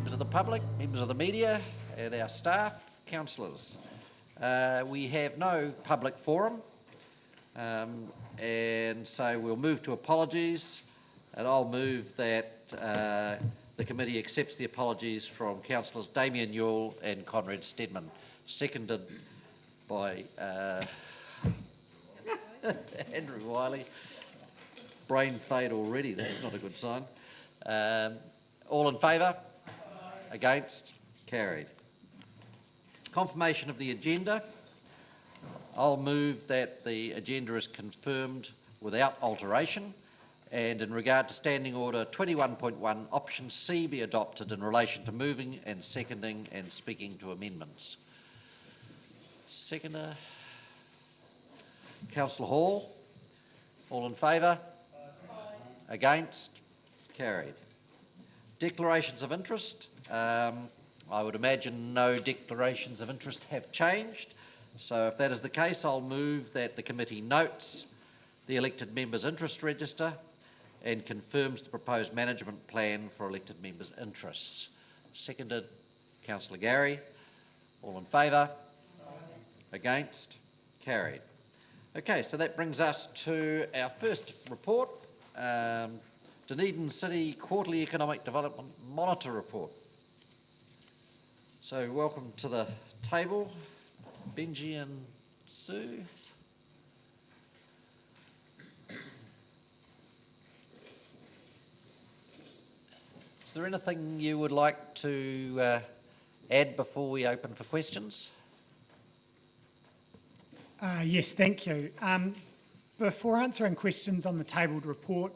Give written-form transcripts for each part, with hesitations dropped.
members of the public, members of the media, and our staff, councillors. We have no public forum, and so we'll move to apologies, and I'll move that the committee accepts the apologies from councillors Damien Yule and Conrad Stedman, seconded by Andrew Wiley. Brain fade already, that's not a good sign. All in favour? Against? Carried. Confirmation of the agenda. I'll move that the agenda is confirmed without alteration, and in regard to Standing Order 21.1, option C be adopted in relation to moving and seconding and speaking to amendments. Seconder. Councillor Hall. All in favour? Against? Carried. Declarations of interest. I would imagine no declarations of interest have changed. So if that is the case, I'll move that the committee notes the elected members' interest register and confirms the proposed management plan for elected members' interests. Seconded, Councillor Gary. All in favour? Against? Carried. Okay, so that brings us to our first report, Dunedin City Quarterly Economic Development Monitor Report. So welcome to the table, Benji and Sue. Is there anything you would like to add before we open for questions? Yes, thank you. Before answering questions on the tabled report,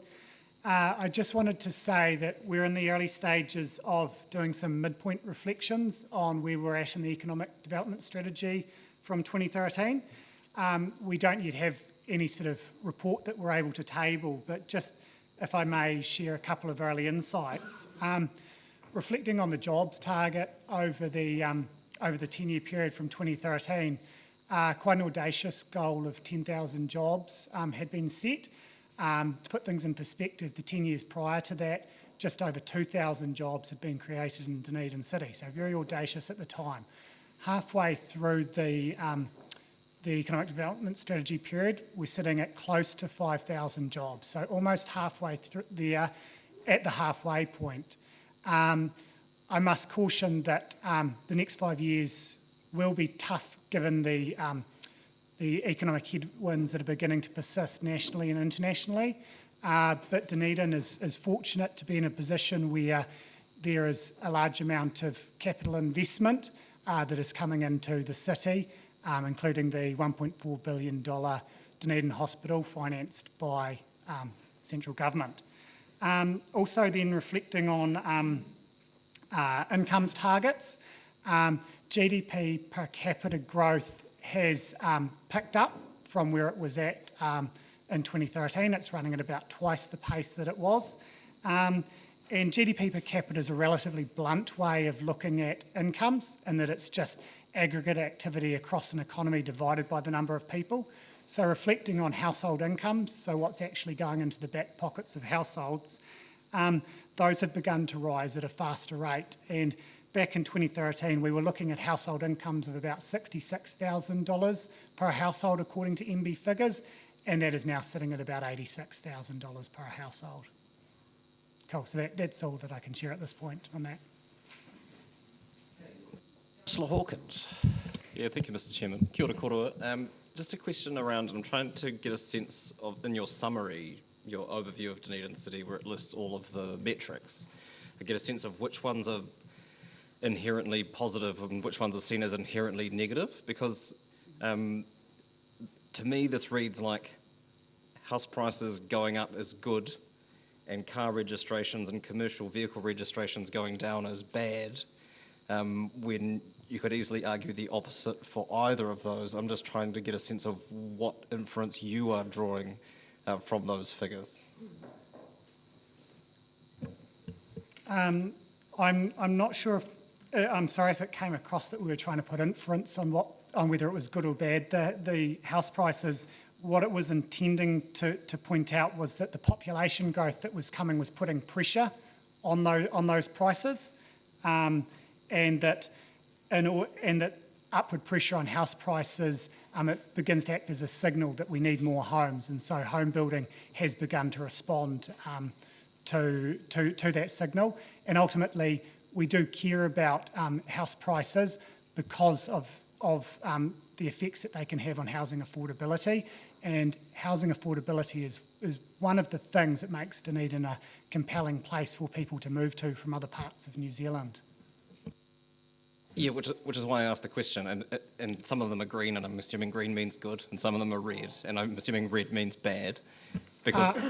I just wanted to say that we're in the early stages of doing some midpoint reflections on where we're at in the economic development strategy from 2013. We don't yet have any sort of report that we're able to table, but just if I may share a couple of early insights. Reflecting on the jobs target over the 10-year period from 2013, quite an audacious goal of 10,000 jobs had been set. To put things in perspective, the 10 years prior to that, just over 2,000 jobs had been created in Dunedin City, so very audacious at the time. Halfway through the economic development strategy period, we're sitting at close to 5,000 jobs, so almost halfway through there, at the halfway point. I must caution that the next 5 years will be tough given the economic headwinds that are beginning to persist nationally and internationally. But Dunedin is fortunate to be in a position where there is a large amount of capital investment that is coming into the city, including the $1.4 billion Dunedin Hospital financed by central government. Also then reflecting on incomes targets, GDP per capita growth has picked up from where it was at in 2013. It's running at about twice the pace that it was. And GDP per capita is a relatively blunt way of looking at incomes, in that it's just aggregate activity across an economy divided by the number of people. So reflecting on household incomes, so what's actually going into the back pockets of households, those have begun to rise at a faster rate. And back in 2013, we were looking at household incomes of about $66,000 per household according to MB figures, and that is now sitting at about $86,000 per household. Cool, so that's all that I can share at this point on that. Councillor Hawkins. Yeah, thank you, Mr. Chairman. Kia ora koroa. Just a question around, I'm trying to get a sense of, in your summary, your overview of Dunedin City, where it lists all of the metrics, I get a sense of which ones are inherently positive and which ones are seen as inherently negative, because to me this reads like house prices going up is good and car registrations and commercial vehicle registrations going down is bad, when you could easily argue the opposite for either of those. I'm just trying to get a sense of what inference you are drawing from those figures. I'm not sure if I'm sorry if it came across that we were trying to put inference on whether it was good or bad. The house prices, what it was intending to point out was that the population growth that was coming was putting pressure on those prices. and that upward pressure on house prices, it begins to act as a signal that we need more homes, and so home building has begun to respond to that signal. And ultimately, we do care about house prices because of the effects that they can have on housing affordability, and housing affordability is one of the things that makes Dunedin a compelling place for people to move to from other parts of New Zealand. Yeah, which is why I asked the question, and some of them are green, and I'm assuming green means good, and some of them are red, and I'm assuming red means bad, because...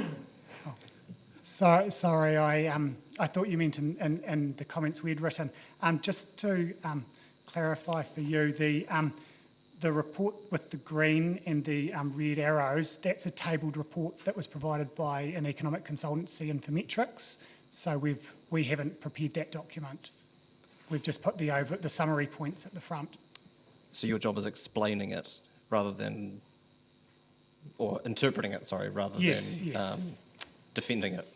Sorry, I thought you meant in the comments we'd written. Just to clarify for you, the report with the green and the red arrows, that's a tabled report that was provided by an economic consultancy, Infometrics. So we haven't prepared that document. We've just put the summary points at the front. So your job is explaining it rather than, or interpreting it, sorry, rather than defending it.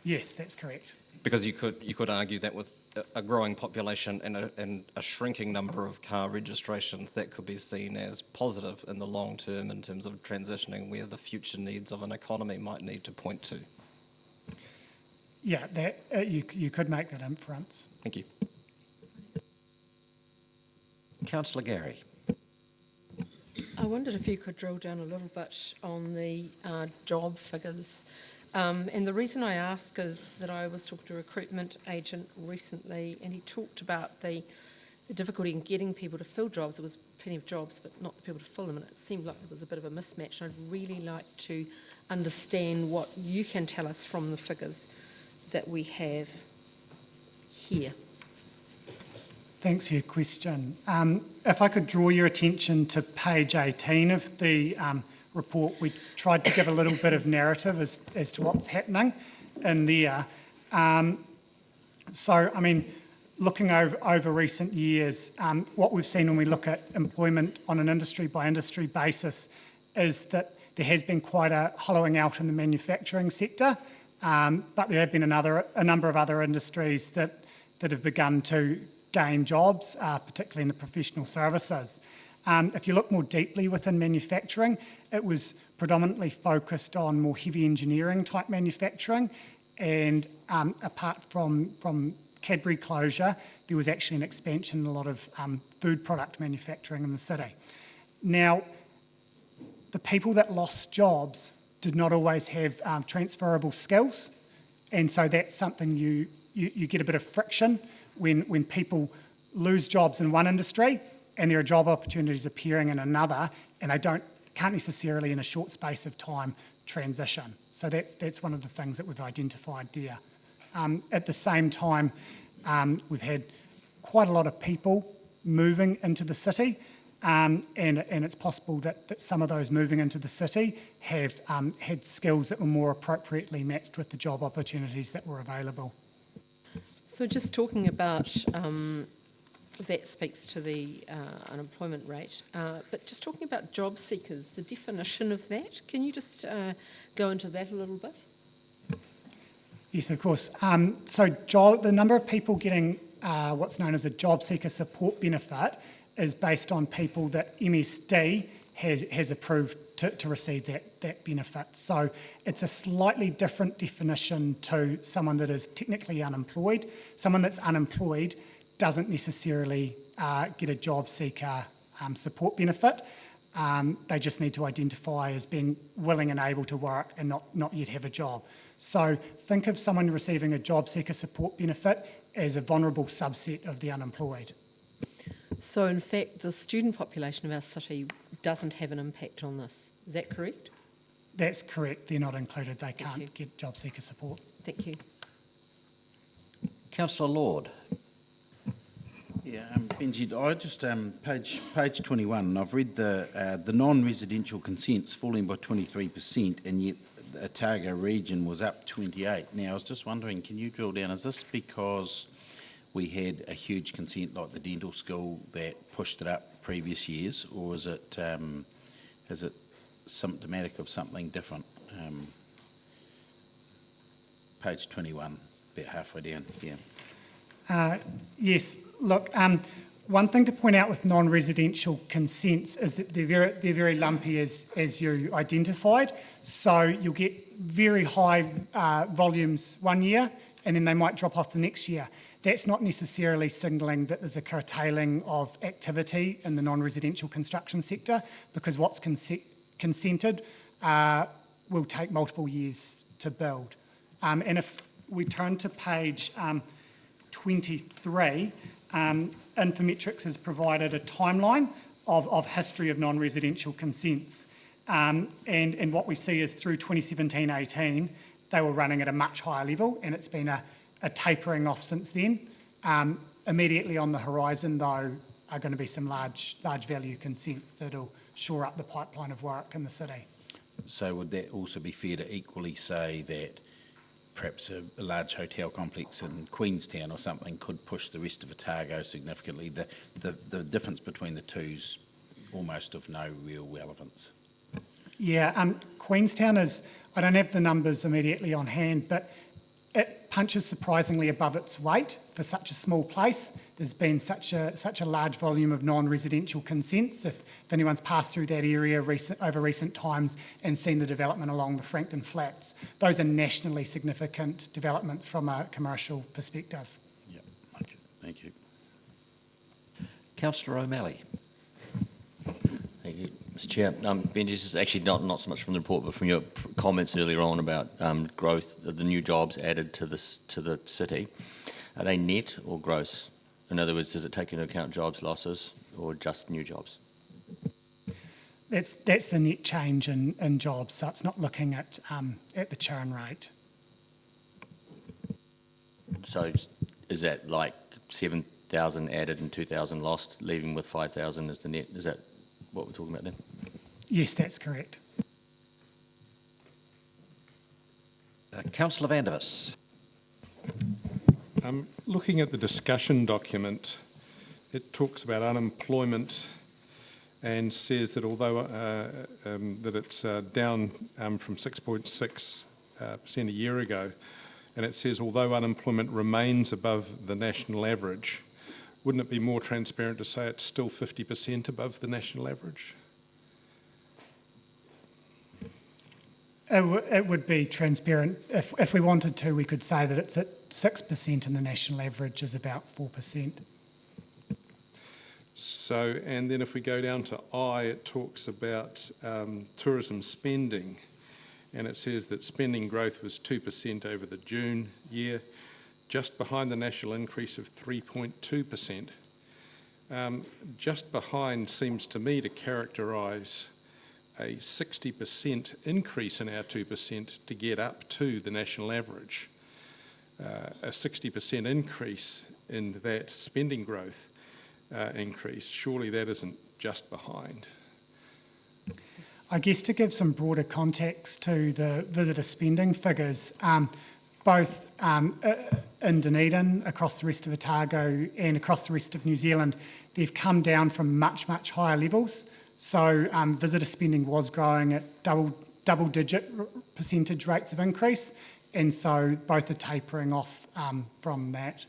Yes, that's correct. Because you could argue that with a growing population and a shrinking number of car registrations, that could be seen as positive in the long term in terms of transitioning where the future needs of an economy might need to point to. Yeah, you could make that inference. Thank you. Councillor Gary. I wondered if you could drill down a little bit on the job figures. And the reason I ask is that I was talking to a recruitment agent recently, and he talked about the difficulty in getting people to fill jobs. There was plenty of jobs, but not the people to fill them, and it seemed like there was a bit of a mismatch. And I'd really like to understand what you can tell us from the figures that we have here. Thanks for your question. If I could draw your attention to page 18 of the report, we tried to give a little bit of narrative as to what's happening in there. Looking over recent years, what we've seen when we look at employment on an industry by industry basis is that there has been quite a hollowing out in the manufacturing sector, but there have been a number of other industries that have begun to gain jobs, particularly in the professional services. If you look more deeply within manufacturing, it was predominantly focused on more heavy engineering type manufacturing, and apart from Cadbury closure, there was actually an expansion in a lot of food product manufacturing in the city. Now, the people that lost jobs did not always have transferable skills, and so that's something you get a bit of friction when people lose jobs in one industry and there are job opportunities appearing in another, and they can't necessarily in a short space of time transition. So that's one of the things that we've identified there. At the same time, we've had quite a lot of people moving into the city, and it's possible that some of those moving into the city have had skills that were more appropriately matched with the job opportunities that were available. So just talking about, that speaks to the unemployment rate, but just talking about job seekers, the definition of that, can you just go into that a little bit? Yes, of course. The number of people getting what's known as a job seeker support benefit is based on people that MSD has approved to receive that benefit. So it's a slightly different definition to someone that is technically unemployed. Someone that's unemployed doesn't necessarily get a job seeker support benefit. They just need to identify as being willing and able to work and not yet have a job. So think of someone receiving a job seeker support benefit as a vulnerable subset of the unemployed. So in fact, the student population of our city doesn't have an impact on this. Is that correct? That's correct. They're not included. They can't get job seeker support. Thank you. Councillor Lord. Yeah, Benji, I just page 21. I've read the non-residential consents falling by 23%, and yet the Otago region was up 28. Now, I was just wondering, can you drill down? Is this because we had a huge consent like the dental school that pushed it up previous years, or is it symptomatic of something different? Page 21, about halfway down. Yeah. Yes, look, one thing to point out with non-residential consents is that they're very lumpy as you identified. So you'll get very high volumes one year and then they might drop off the next year. That's not necessarily signalling that there's a curtailing of activity in the non-residential construction sector, because what's consented will take multiple years to build. And if we turn to page 23, Infometrics has provided a timeline of history of non-residential consents. And what we see is through 2017-18, they were running at a much higher level, and it's been a tapering off since then. Immediately on the horizon, though, are going to be some large value consents that'll shore up the pipeline of work in the city. So would that also be fair to equally say that perhaps a large hotel complex in Queenstown or something could push the rest of Otago significantly? The difference between the two's almost of no real relevance. Yeah, Queenstown is, I don't have the numbers immediately on hand, but it punches surprisingly above its weight for such a small place. There's been such a large volume of non-residential consents. If anyone's passed through that area over recent times and seen the development along the Frankton Flats, those are nationally significant developments from a commercial perspective. Yeah, okay, thank you. Councillor O'Malley. Thank you, Mr. Chair. Benji, this is actually not so much from the report, but from your comments earlier on about growth of the new jobs added to the city. Are they net or gross? In other words, does it take into account jobs losses or just new jobs? That's the net change in jobs, so it's not looking at the churn rate. So is that like 7,000 added and 2,000 lost, leaving with 5,000 as the net? Is that what we're talking about then? Yes, that's correct. Councillor Vandevers. Looking at the discussion document, it talks about unemployment and says that although that it's down from 6.6% a year ago, and it says although unemployment remains above the national average, wouldn't it be more transparent to say it's still 50% above the national average? It would be transparent. If we wanted to, we could say that it's at 6% and the national average is about 4%. So, and then if we go down to I, it talks about tourism spending, and it says that spending growth was 2% over the June year, just behind the national increase of 3.2%. Just behind seems to me to characterise a 60% increase in our 2% to get up to the national average. A 60% increase in that spending growth increase, surely that isn't just behind. I guess to give some broader context to the visitor spending figures, both in Dunedin, across the rest of Otago and across the rest of New Zealand, they've come down from much, much higher levels. So visitor spending was growing at double-digit percentage rates of increase, and so both are tapering off from that.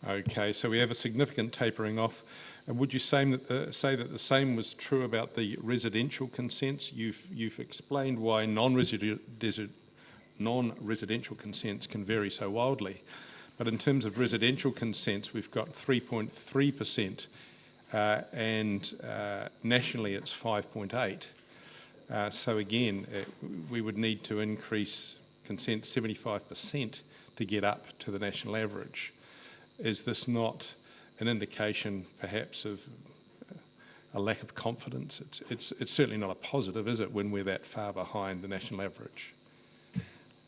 Okay, so we have a significant tapering off. And would you say that the same was true about the residential consents? You've explained why non-residential consents can vary so wildly, but in terms of residential consents, we've got 3.3%. And nationally it's 5.8. So again, we would need to increase consent 75% to get up to the national average. Is this not an indication perhaps of a lack of confidence? It's certainly not a positive, is it, when we're that far behind the national average?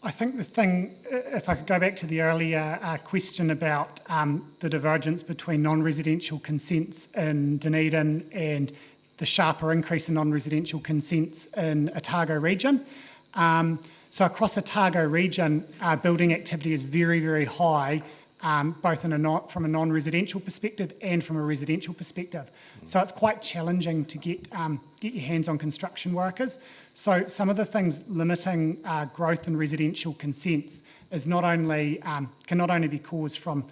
I think the thing, if I could go back to the earlier question about the divergence between non-residential consents in Dunedin and the sharper increase in non-residential consents in Otago region. So across Otago region, building activity is very, very high, both from a non-residential perspective and from a residential perspective. So it's quite challenging to get your hands on construction workers. So some of the things limiting growth in residential consents is can not only be caused from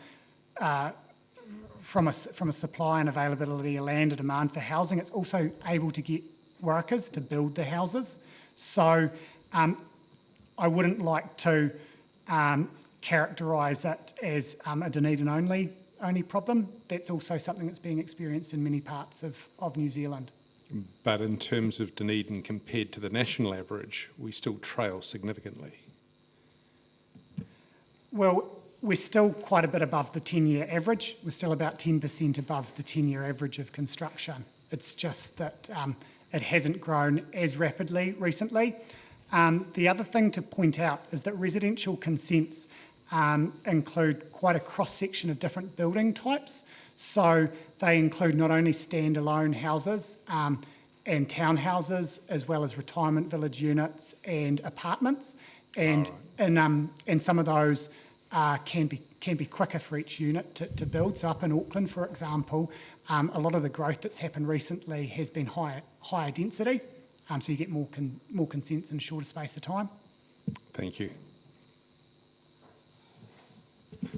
from a supply and availability of land and demand for housing, it's also able to get workers to build the houses. So I wouldn't like to characterise it as a Dunedin only problem. That's also something that's being experienced in many parts of New Zealand. But in terms of Dunedin compared to the national average, we still trail significantly. Well, we're still quite a bit above the 10-year average. We're still about 10% above the 10-year average of construction. It's just that it hasn't grown as rapidly recently. The other thing to point out is that residential consents include quite a cross-section of different building types. So they include not only standalone houses and townhouses, as well as retirement village units and apartments. And some of those can be quicker for each unit to build. So up in Auckland, for example, a lot of the growth that's happened recently has been higher density. So you get more consents in a shorter space of time. Thank you.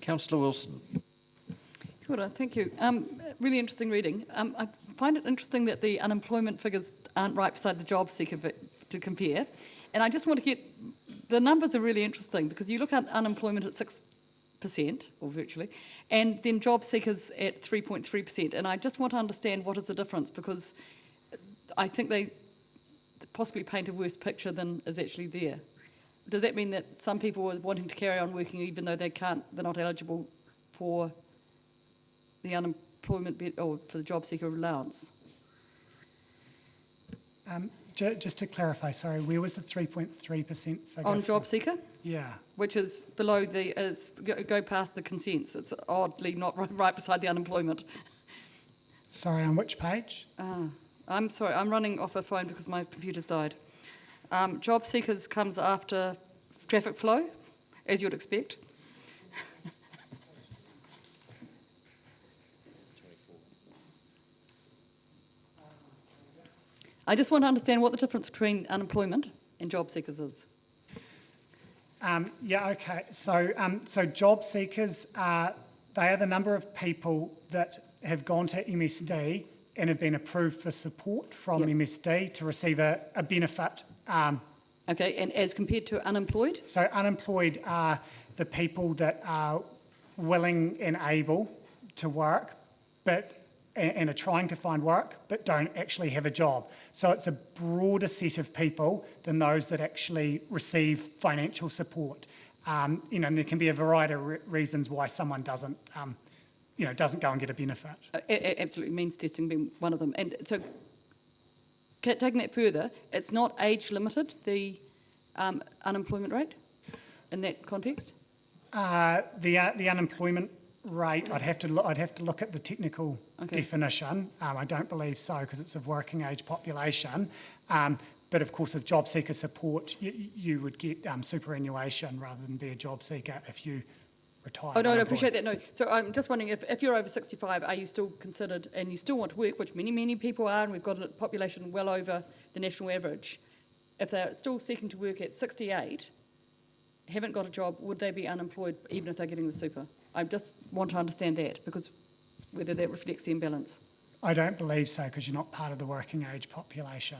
Councillor Wilson. Kia ora, thank you. Really interesting reading. I find it interesting that the unemployment figures aren't right beside the job seeker to compare. And I just want to get, the numbers are really interesting because you look at unemployment at 6%, or virtually, and then job seekers at 3.3%. And I just want to understand what is the difference, because I think they possibly paint a worse picture than is actually there. Does that mean that some people are wanting to carry on working even though they're not eligible for the unemployment or for the job seeker allowance? Just to clarify, sorry, where was the 3.3% figure? On job seeker? Yeah. Which is below go past the consents. It's oddly not right beside the unemployment. Sorry, on which page? I'm sorry, I'm running off a phone because my computer's died. Job seekers comes after traffic flow, as you'd expect. I just want to understand what the difference between unemployment and job seekers is. Yeah, okay. So job seekers, they are the number of people that have gone to MSD and have been approved for support from MSD to receive a benefit. Okay, and as compared to unemployed? So unemployed are the people that are willing and able to work, and are trying to find work, but don't actually have a job. So it's a broader set of people than those that actually receive financial support. And there can be a variety of reasons why someone doesn't go and get a benefit. Absolutely, means testing being one of them. And so, taking that further, it's not age limited, the unemployment rate in that context? The unemployment rate, I'd have to look at the technical definition. I don't believe so because it's a working age population. But of course, with job seeker support, you would get superannuation rather than be a job seeker if you retire. Oh, no, I appreciate that. No, so I'm just wondering if you're over 65, are you still considered, and you still want to work, which many people are, and we've got a population well over the national average. If they're still seeking to work at 68, haven't got a job, would they be unemployed even if they're getting the super? I just want to understand that, because whether that reflects the imbalance. I don't believe so, because you're not part of the working age population.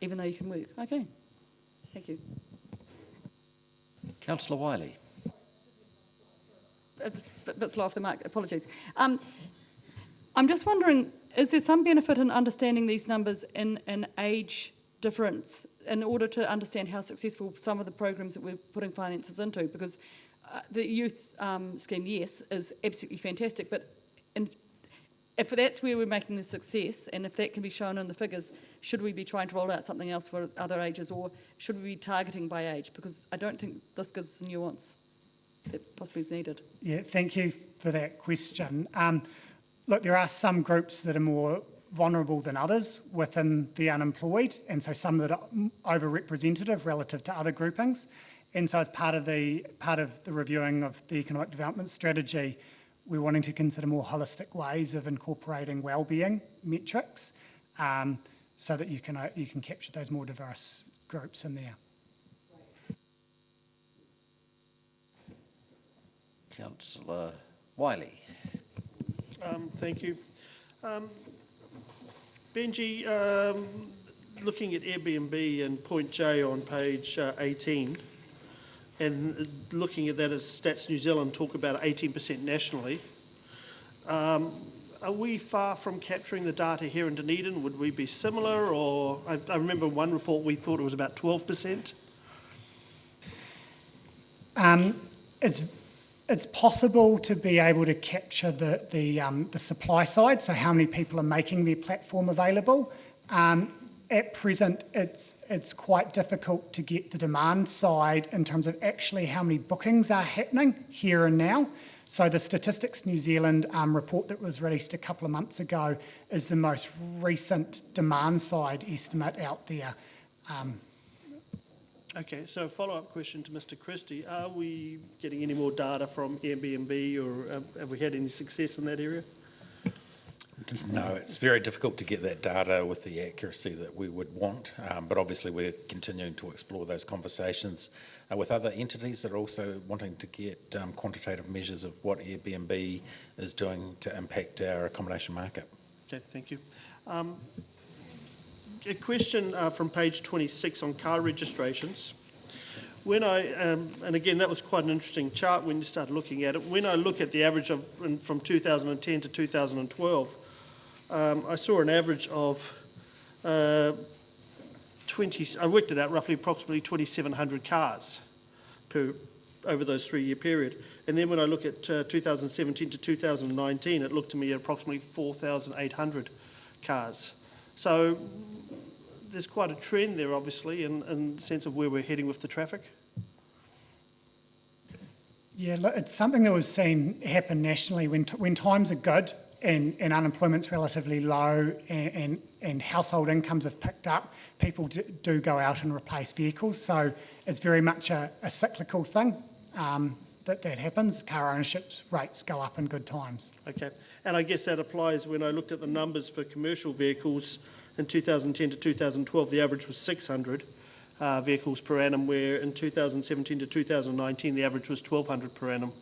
Even though you can work. Okay. Thank you. Councillor Wiley. A bit slow off the mark, apologies. I'm just wondering, is there some benefit in understanding these numbers in an age difference in order to understand how successful some of the programs that we're putting finances into? Because the youth scheme, yes, is absolutely fantastic, but if that's where we're making the success, and if that can be shown in the figures, should we be trying to roll out something else for other ages, or should we be targeting by age? Because I don't think this gives the nuance that possibly is needed. Yeah, thank you for that question. Look, there are some groups that are more vulnerable than others within the unemployed, and so some that are overrepresentative relative to other groupings. And so as part of the reviewing of the economic development strategy, we're wanting to consider more holistic ways of incorporating wellbeing metrics so that you can capture those more diverse groups in there. Councillor Wiley. Thank you. Benji, looking at Airbnb and point J on page 18, and looking at that as Stats New Zealand talk about 18% nationally, are we far from capturing the data here in Dunedin? Would we be similar, or I remember one report we thought it was about 12%? It's possible to be able to capture the supply side, so how many people are making their platform available. At present, it's quite difficult to get the demand side in terms of actually how many bookings are happening here and now. So the Statistics New Zealand report that was released a couple of months ago is the most recent demand side estimate out there. Okay, so a follow-up question to Mr. Christie. Are we getting any more data from Airbnb, or have we had any success in that area? No, it's very difficult to get that data with the accuracy that we would want, but obviously we're continuing to explore those conversations with other entities that are also wanting to get quantitative measures of what Airbnb is doing to impact our accommodation market. Okay, thank you. A question from page 26 on car registrations. When and again, that was quite an interesting chart when you started looking at it. When I look at the average of from 2010 to 2012, I saw an average of I worked it out roughly approximately 2,700 cars over those 3-year period. And then when I look at 2017 to 2019, it looked to me at approximately 4,800 cars. So there's quite a trend there, obviously, in the sense of where we're heading with the traffic. Yeah, look, it's something that was seen happen nationally when times are good and unemployment's relatively low and household incomes have picked up, people do go out and replace vehicles. So it's very much a cyclical thing that happens. Car ownership rates go up in good times. Okay, and I guess that applies when I looked at the numbers for commercial vehicles in 2010 to 2012, the average was 600 vehicles per annum, where in 2017 to 2019, the average was 1,200 per annum.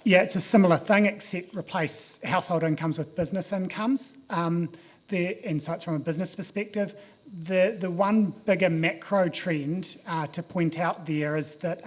Yeah, it's a similar thing, except replace household incomes with business incomes. And so it's from a business perspective. The one bigger macro trend to point out there is that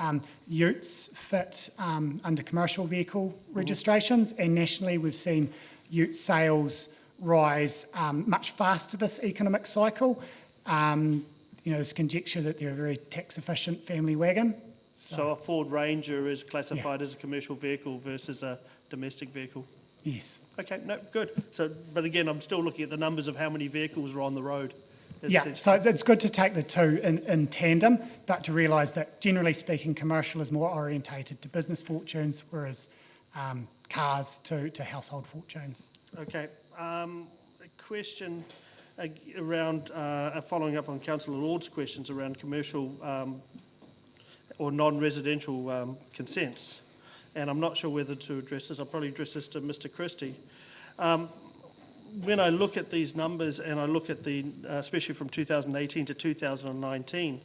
utes fit under commercial vehicle registrations, and nationally we've seen ute sales rise much faster this economic cycle. There's conjecture that they're a very tax-efficient family wagon. So a Ford Ranger is classified as a commercial vehicle versus a domestic vehicle? Yes. Okay, no, good. So, but again, I'm still looking at the numbers of how many vehicles are on the road. Yeah, so it's good to take the two in tandem, but to realise that generally speaking, commercial is more orientated to business fortunes, whereas cars to household fortunes. Okay. A question around, following up on Councillor Lord's questions around commercial or non-residential consents. And I'm not sure whether to address this. I'll probably address this to Mr. Christie. When I look at these numbers and I look at especially from 2018 to 2019,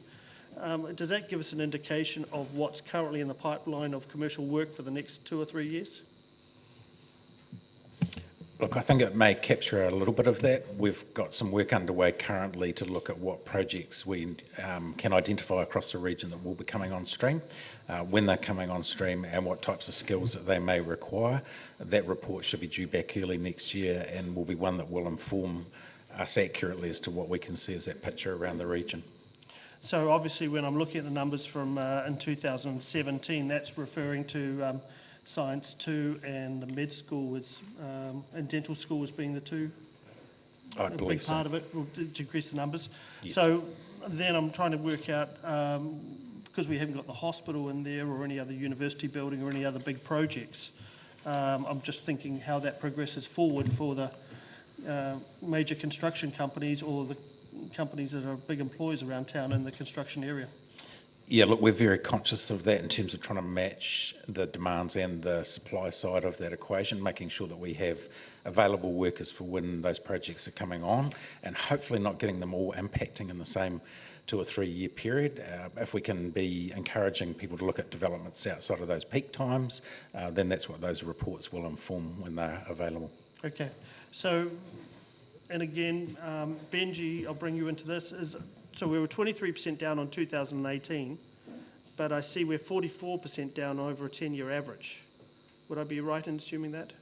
does that give us an indication of what's currently in the pipeline of commercial work for the next 2 or 3 years? Look, I think it may capture a little bit of that. We've got some work underway currently to look at what projects we can identify across the region that will be coming on stream, when they're coming on stream and what types of skills that they may require. That report should be due back early next year and will be one that will inform us accurately as to what we can see as that picture around the region. So obviously when I'm looking at the numbers from in 2017, that's referring to Science 2 and the med school and dental school as being the two. I believe big so. Part of it will decrease the numbers. Yes. So then I'm trying to work out, because we haven't got the hospital in there or any other university building or any other big projects, I'm just thinking how that progresses forward for the major construction companies or the companies that are big employers around town in the construction area. Yeah, look, we're very conscious of that in terms of trying to match the demands and the supply side of that equation, making sure that we have available workers for when those projects are coming on, and hopefully not getting them all impacting in the same 2 or 3 year period. If we can be encouraging people to look at developments outside of those peak times, then that's what those reports will inform when they're available. Okay, so, and again, Benji, I'll bring you into this, so we were 23% down on 2018, but I see we're 44% down over a 10-year average. Would I be right in assuming that?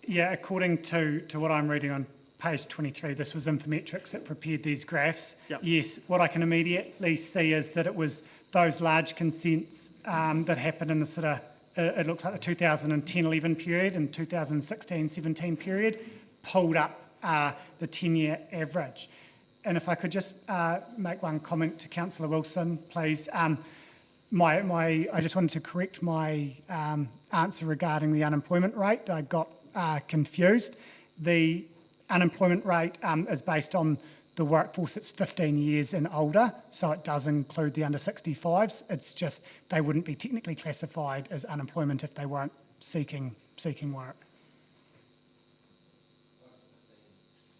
Yeah, according to what I'm reading on page 23, this was Infometrics that prepared these graphs. Yep. Yes, what I can immediately see is that it was those large consents that happened in the sort of, it looks like the 2010-11 period and 2016-17 period pulled up the 10-year average. And if I could just make one comment to Councillor Wilson, please. I just wanted to correct my answer regarding the unemployment rate. I got confused. The unemployment rate is based on the workforce that's 15 years and older, so it does include the under 65s. It's just they wouldn't be technically classified as unemployment if they weren't seeking work.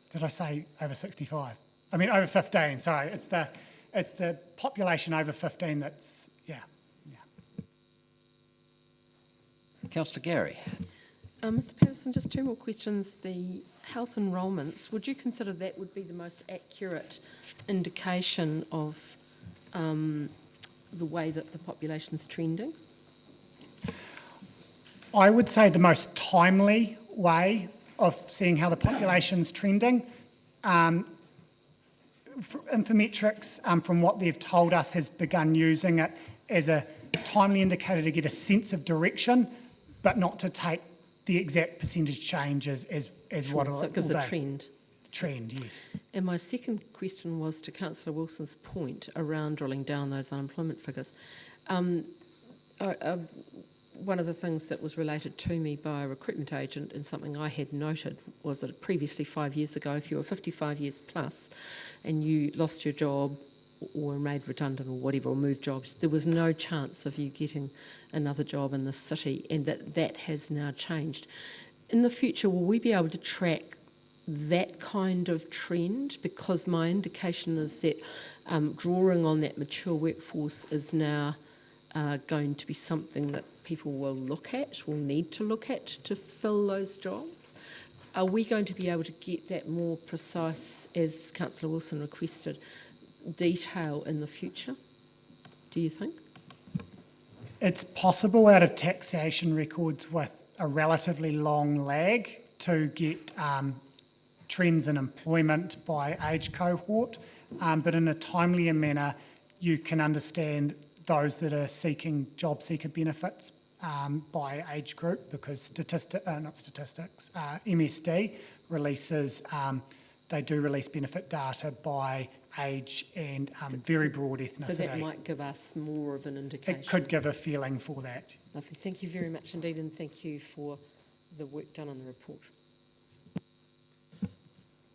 Did I say over 65? I mean over 15. Sorry, it's the population over 15 that's yeah. Councillor Gary. Mr Patterson, just 2 more questions. The health enrolments, would you consider that would be the most accurate indication of the way that the population's trending? I would say the most timely way of seeing how the population's trending. Infometrics, from what they've told us, has begun using it as a timely indicator to get a sense of direction, but not to take the exact percentage changes as Sure, what it so it gives will a be. trend. Trend, yes. And my second question was to Councillor Wilson's point around drilling down those unemployment figures. One of the things that was related to me by a recruitment agent and something I had noted was that previously 5 years ago, if you were 55 years plus and you lost your job or were made redundant or whatever, or moved jobs, there was no chance of you getting another job in the city, and that has now changed. In the future, will we be able to track that kind of trend? Because my indication is that drawing on that mature workforce is now going to be something that people will need to look at to fill those jobs. Are we going to be able to get that more precise, as Councillor Wilson requested, detail in the future, do you think? It's possible out of taxation records with a relatively long lag to get trends in employment by age cohort, but in a timelier manner you can understand those that are seeking job seeker benefits by age group, because MSD releases, they do release benefit data by age and very broad ethnicity. So that might give us more of an indication. It could give a feeling for that. Lovely. Thank you very much indeed, and thank you for the work done on the report.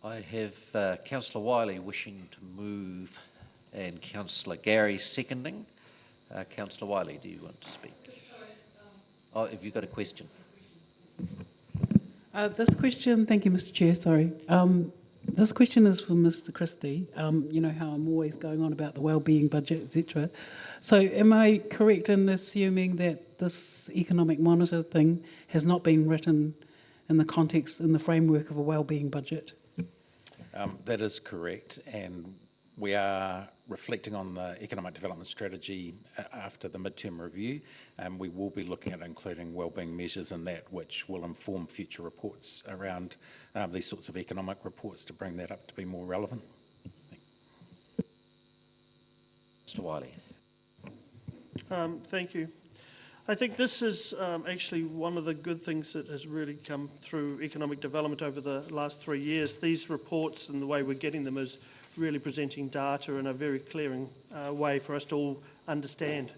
I have Councillor Wiley wishing to move and Councillor Gary seconding. Councillor Wiley, do you want to speak? Have you got a question? This question, thank you, Mr. Chair, sorry. This question is for Mr. Christie. You know how I'm always going on about the wellbeing budget, etc. So am I correct in assuming that this economic monitor thing has not been written in the context, in the framework of a wellbeing budget? That is correct, and we are reflecting on the economic development strategy after the midterm review, and we will be looking at including wellbeing measures in that, which will inform future reports around these sorts of economic reports to bring that up to be more relevant. Mr. Wiley. Thank you. I think this is actually one of the good things that has really come through economic development over the last 3 years. These reports and the way we're getting them is really presenting data in a very clear way for us to all understand.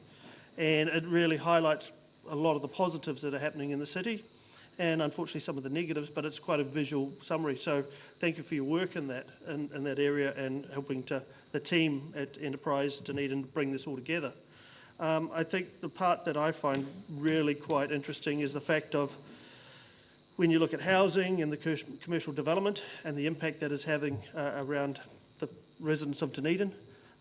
And it really highlights a lot of the positives that are happening in the city. and unfortunately some of the negatives, but it's quite a visual summary. So thank you for your work in that area and helping the team at Enterprise Dunedin bring this all together. I think the part that I find really quite interesting is the fact of when you look at housing and the commercial development and the impact that is having around the residents of Dunedin.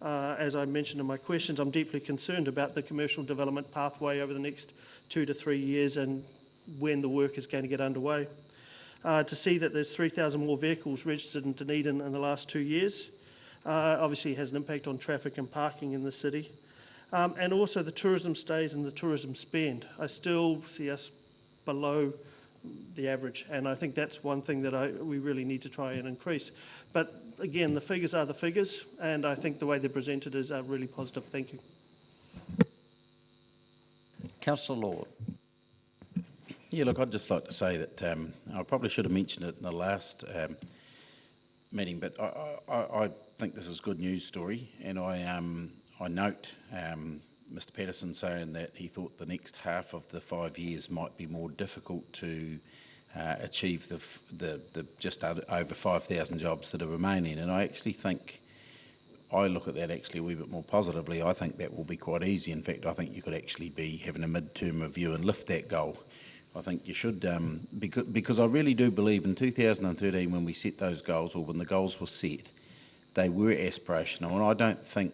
As I mentioned in my questions, I'm deeply concerned about the commercial development pathway over the next 2 to 3 years and when the work is going to get underway. To see that there's 3,000 more vehicles registered in Dunedin in the last 2 years obviously has an impact on traffic and parking in the city. And also the tourism stays and the tourism spend. I still see us below the average, and I think that's one thing that we really need to try and increase. But again, the figures are the figures, and I think the way they're presented is really positive. Thank you. Councillor Lord. Yeah, look, I'd just like to say that I probably should have mentioned it in the last meeting, but I think this is a good news story, and I note Mr. Patterson saying that he thought the next half of the 5 years might be more difficult to achieve the just over 5,000 jobs that are remaining. And I actually think, I look at that actually a wee bit more positively. I think that will be quite easy. In fact, I think you could actually be having a mid-term review and lift that goal. I think you should, because I really do believe in 2013 when we set those goals, or when the goals were set, they were aspirational, and I don't think,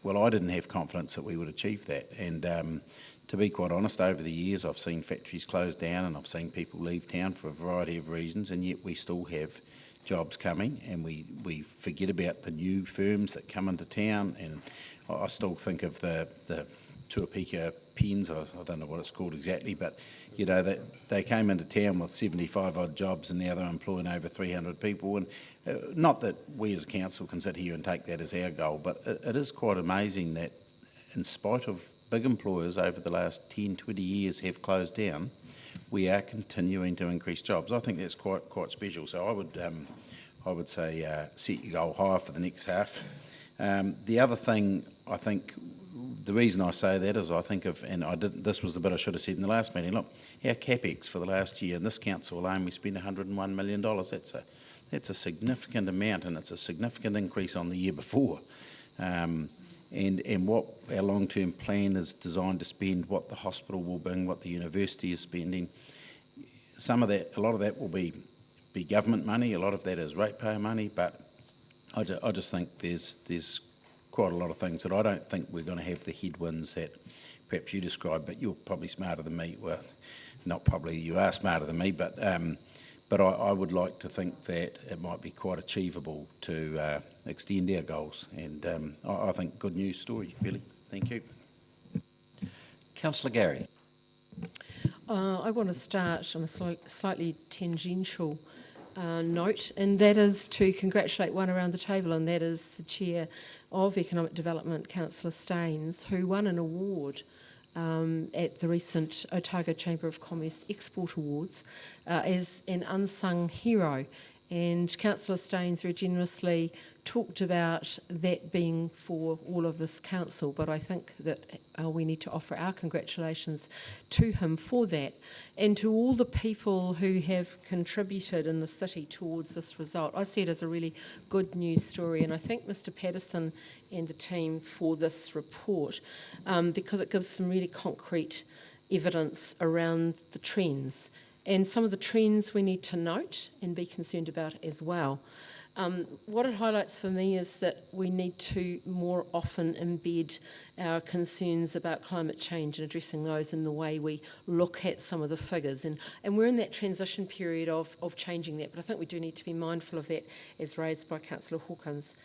well, I didn't have confidence that we would achieve that. And to be quite honest, over the years I've seen factories close down and I've seen people leave town for a variety of reasons, and yet we still have jobs coming, and we forget about the new firms that come into town. And I still think of the Tuapeka Pens, I don't know what it's called exactly, but you know, that they came into town with 75 odd jobs and now they're employing over 300 people. And not that we as a council can sit here and take that as our goal, but it is quite amazing that in spite of big employers over the last 10, 20 years have closed down, we are continuing to increase jobs. I think that's quite special. So I would say set your goal higher for the next half. The other thing, I think, the reason I say that is I think of, and this was the bit I should have said in the last meeting, look, our CapEx for the last year in this council alone, we spent $101 million. That's a significant amount, and it's a significant increase on the year before. And what our long-term plan is designed to spend, what the hospital will bring, what the university is spending, some of that, a lot of that will be government money, a lot of that is ratepayer money, but I just think there's quite a lot of things that I don't think we're going to have the headwinds that perhaps you described, but you're probably smarter than me. Well, not probably, you are smarter than me, but I would like to think that it might be quite achievable to extend our goals. And I think good news story, really. Thank you. Councillor Gary. I want to start on a slightly tangential note, and that is to congratulate one around the table, and that is the Chair of Economic Development, Councillor Staines, who won an award at the recent Otago Chamber of Commerce Export Awards as an unsung hero. And Councillor Staines very generously talked about that being for all of this council, but I think that we need to offer our congratulations to him for that, and to all the people who have contributed in the city towards this result. I see it as a really good news story, and I thank Mr. Patterson and the team for this report because it gives some really concrete evidence around the trends. And some of the trends we need to note and be concerned about as well. What it highlights for me is that we need to more often embed our concerns about climate change and addressing those in the way we look at some of the figures. And we're in that transition period of changing that, but I think we do need to be mindful of that, as raised by Councillor Hawkins.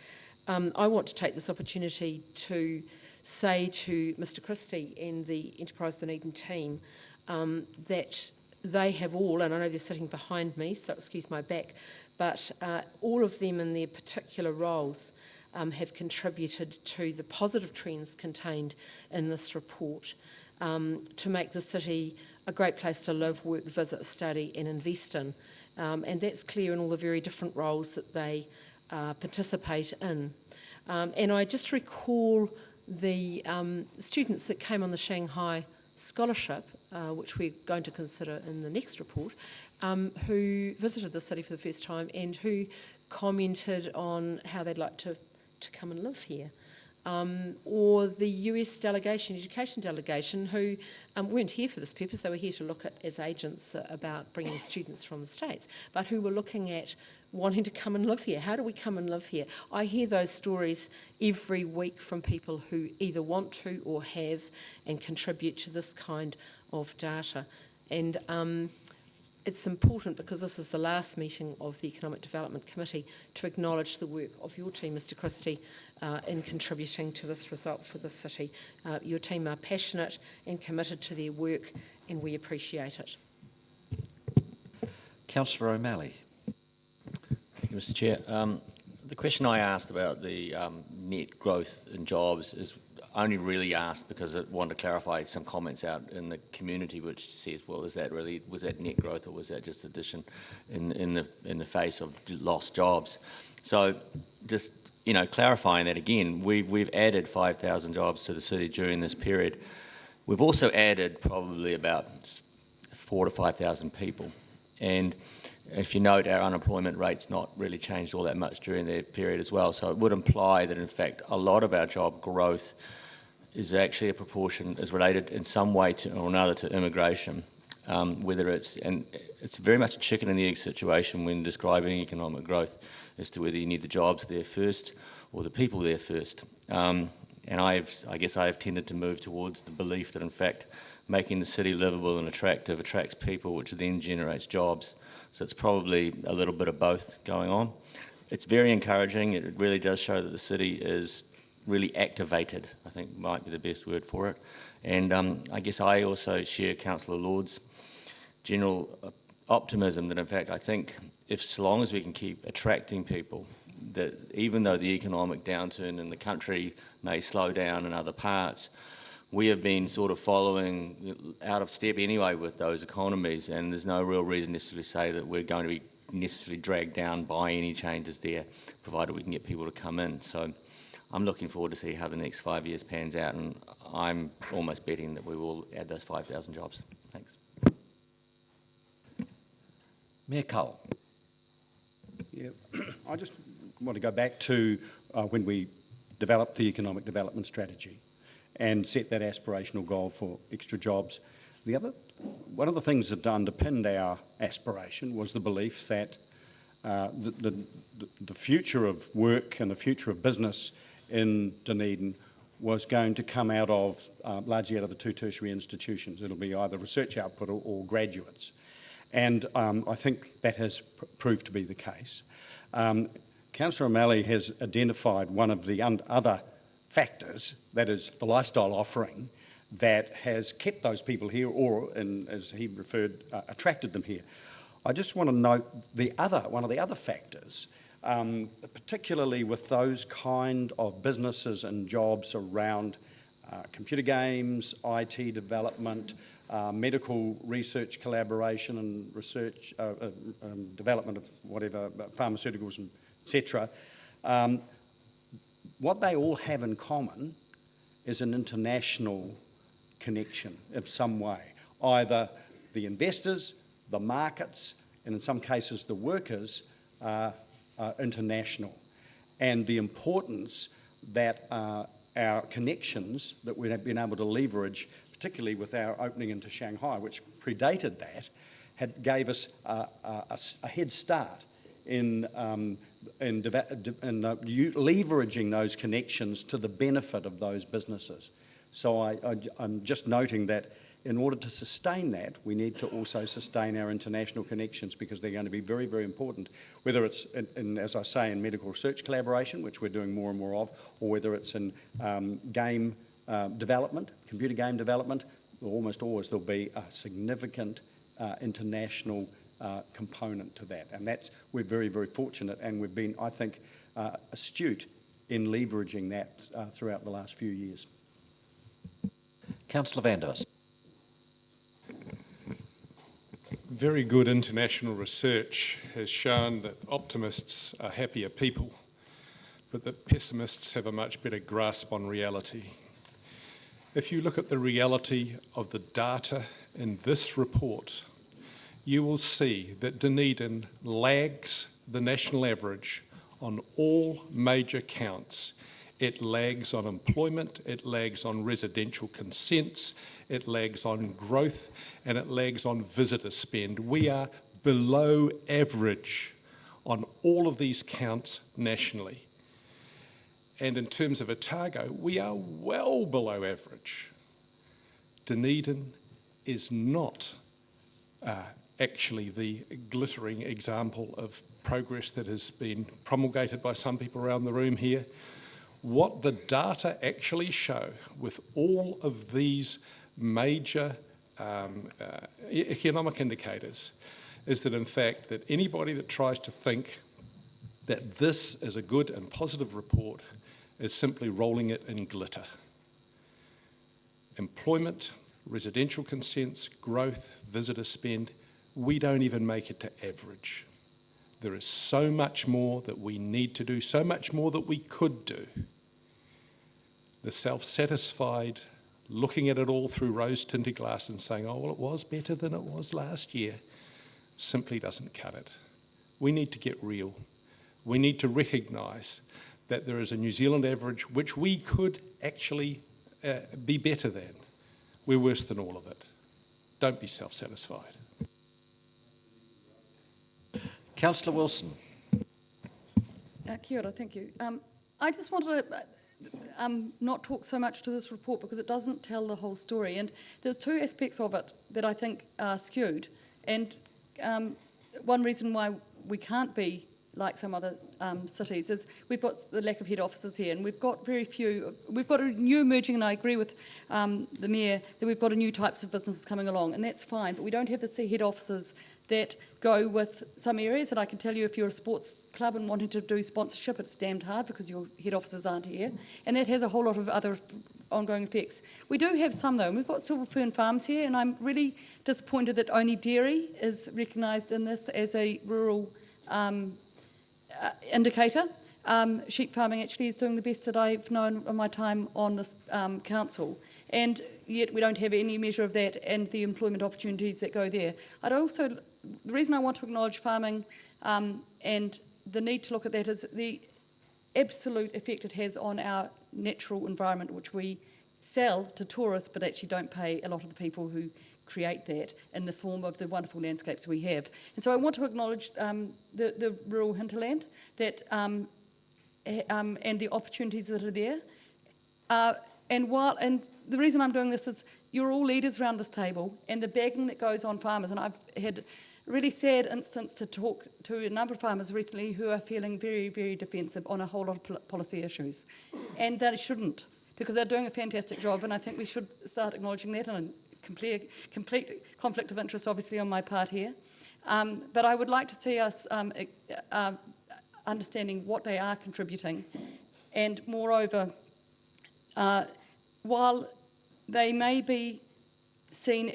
I want to take this opportunity to say to Mr. Christie and the Enterprise Dunedin team that they have all, and I know they're sitting behind me, so excuse my back, but all of them in their particular roles have contributed to the positive trends contained in this report to make the city a great place to live, work, visit, study and invest in. And that's clear in all the very different roles that they participate in. And I just recall the students that came on the Shanghai scholarship, which we're going to consider in the next report, who visited the city for the first time and who commented on how they'd like to come and live here. Or the US delegation, education delegation, who weren't here for this purpose. They were here to look at, as agents, about bringing students from the States, but who were looking at wanting to come and live here. How do we come and live here? I hear those stories every week from people who either want to or have and contribute to this kind of data. And it's important, because this is the last meeting of the Economic Development Committee, to acknowledge the work of your team, Mr Christie, in contributing to this result for the city. Your team are passionate and committed to their work, and we appreciate it. Councillor O'Malley. Thank you, Mr Chair. The question I asked about the net growth in jobs is only really asked because I wanted to clarify some comments out in the community which says, well, was that net growth, or was that just addition in the face of lost jobs? So just, clarifying that again, we've added 5,000 jobs to the city during this period. We've also added probably about 4,000 to 5,000 people. And if you note, our unemployment rate's not really changed all that much during that period as well. So it would imply that, in fact, a lot of our job growth is actually a proportion, is related in some way or another to immigration. It's very much a chicken and the egg situation when describing economic growth as to whether you need the jobs there first or the people there first. And I guess I have tended to move towards the belief that, in fact, making the city livable and attractive attracts people, which then generates jobs. So it's probably a little bit of both going on. It's very encouraging. It really does show that the city is really activated, I think might be the best word for it. And I guess I also share Councillor Lord's general optimism that, in fact, I think so long as we can keep attracting people, that even though the economic downturn in the country may slow down in other parts, we have been sort of following out of step anyway with those economies, and there's no real reason necessarily to say that we're going to be necessarily dragged down by any changes there, provided we can get people to come in. So I'm looking forward to see how the next 5 years pans out, and I'm almost betting that we will add those 5,000 jobs. Thanks. Mayor Cole. Yeah, I just want to go back to when we developed the economic development strategy and set that aspirational goal for extra jobs. One of the things that underpinned our aspiration was the belief that the future of work and the future of business in Dunedin was going to come out of, largely out of the two tertiary institutions. It'll be either research output or graduates. And I think that has proved to be the case. Councillor O'Malley has identified one of the other factors, that is the lifestyle offering, that has kept those people here, or, and as he referred, attracted them here. I just want to note one of the other factors, particularly with those kind of businesses and jobs around computer games, IT development, medical research collaboration and research development of whatever, pharmaceuticals, etc. What they all have in common is an international connection of some way. Either the investors, the markets, and in some cases the workers are international. And the importance that our connections that we have been able to leverage, particularly with our opening into Shanghai, which predated that, gave us a head start in leveraging those connections to the benefit of those businesses. So I'm just noting that in order to sustain that, we need to also sustain our international connections, because they're going to be very, very important, whether it's, as I say, in medical research collaboration, which we're doing more and more of, or whether it's in game development, computer game development. Almost always there'll be a significant international component to that. And we're very, very fortunate, and we've been, I think, astute in leveraging that throughout the last few years. Councillor van der Wes. Very good international research has shown that optimists are happier people, but that pessimists have a much better grasp on reality. If you look at the reality of the data in this report, you will see that Dunedin lags the national average on all major counts. It lags on employment, it lags on residential consents, it lags on growth, and it lags on visitor spend. We are below average on all of these counts nationally. And in terms of Otago, we are well below average. Dunedin is not actually the glittering example of progress that has been promulgated by some people around the room here. What the data actually show with all of these major economic indicators is that, in fact, that anybody that tries to think that this is a good and positive report is simply rolling it in glitter. Employment, residential consents, growth, visitor spend, we don't even make it to average. There is so much more that we need to do, so much more that we could do. The self-satisfied, looking at it all through rose-tinted glass and saying, oh, well, it was better than it was last year, simply doesn't cut it. We need to get real. We need to recognise that there is a New Zealand average which we could actually be better than. We're worse than all of it. Don't be self-satisfied. Councillor Wilson. Kia ora, thank you. I just wanted to not talk so much to this report because it doesn't tell the whole story. And there's two aspects of it that I think are skewed. And one reason why we can't be like some other cities is we've got the lack of head offices here, and we've got very few. We've got a new emerging, and I agree with the Mayor that we've got a new types of businesses coming along, and that's fine, but we don't have the head offices that go with some areas. And I can tell you, if you're a sports club and wanting to do sponsorship, it's damned hard because your head offices aren't here, and that has a whole lot of other ongoing effects. We do have some, though, and we've got Silver Fern Farms here, and I'm really disappointed that only dairy is recognised in this as a rural indicator. Sheep farming actually is doing the best that I've known in my time on this council, and yet we don't have any measure of that and the employment opportunities that go there. The reason I want to acknowledge farming and the need to look at that is the absolute effect it has on our natural environment, which we sell to tourists but actually don't pay a lot of the people who create that in the form of the wonderful landscapes we have. And so I want to acknowledge the rural hinterland that, and the opportunities that are there. And the reason I'm doing this is you're all leaders around this table, and the bagging that goes on farmers, and I've had a really sad instance to talk to a number of farmers recently who are feeling very, very defensive on a whole lot of policy issues. And they shouldn't, because they're doing a fantastic job, and I think we should start acknowledging that, and complete conflict of interest obviously on my part here. But I would like to see us understanding what they are contributing, and moreover, while they may be seen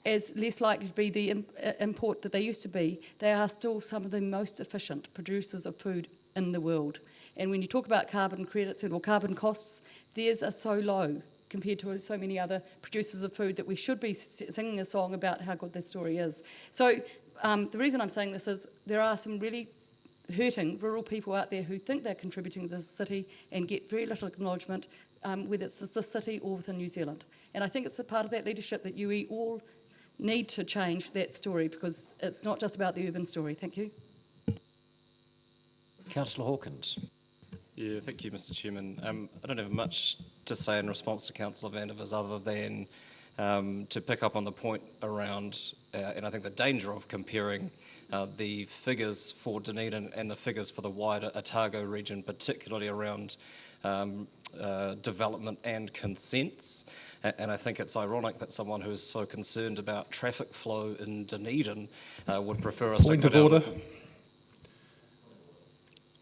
as less likely to be the import that they used to be, they are still some of the most efficient producers of food in the world. And when you talk about carbon credits or carbon costs, theirs are so low compared to so many other producers of food that we should be singing a song about how good their story is. So the reason I'm saying this is there are some really hurting rural people out there who think they're contributing to this city and get very little acknowledgement, whether it's this city or within New Zealand. And I think it's a part of that leadership that you all need to change that story, because it's not just about the urban story. Thank you. Councillor Hawkins. Yeah, thank you, Mr. Chairman. I don't have much to say in response to Councillor Vandevers other than to pick up on the point around, and I think the danger of comparing the figures for Dunedin and the figures for the wider Otago region, particularly around development and consents. And I think it's ironic that someone who is so concerned about traffic flow in Dunedin would prefer us to go down. Point of order.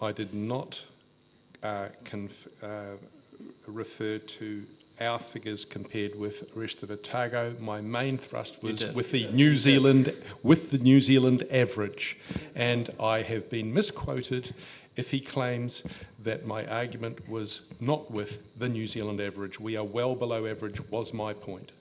I did not refer to our figures compared with the rest of Otago. My main thrust was did. with the New Zealand average, and I have been misquoted if he claims that my argument was not with the New Zealand average. We are well below average, was my point.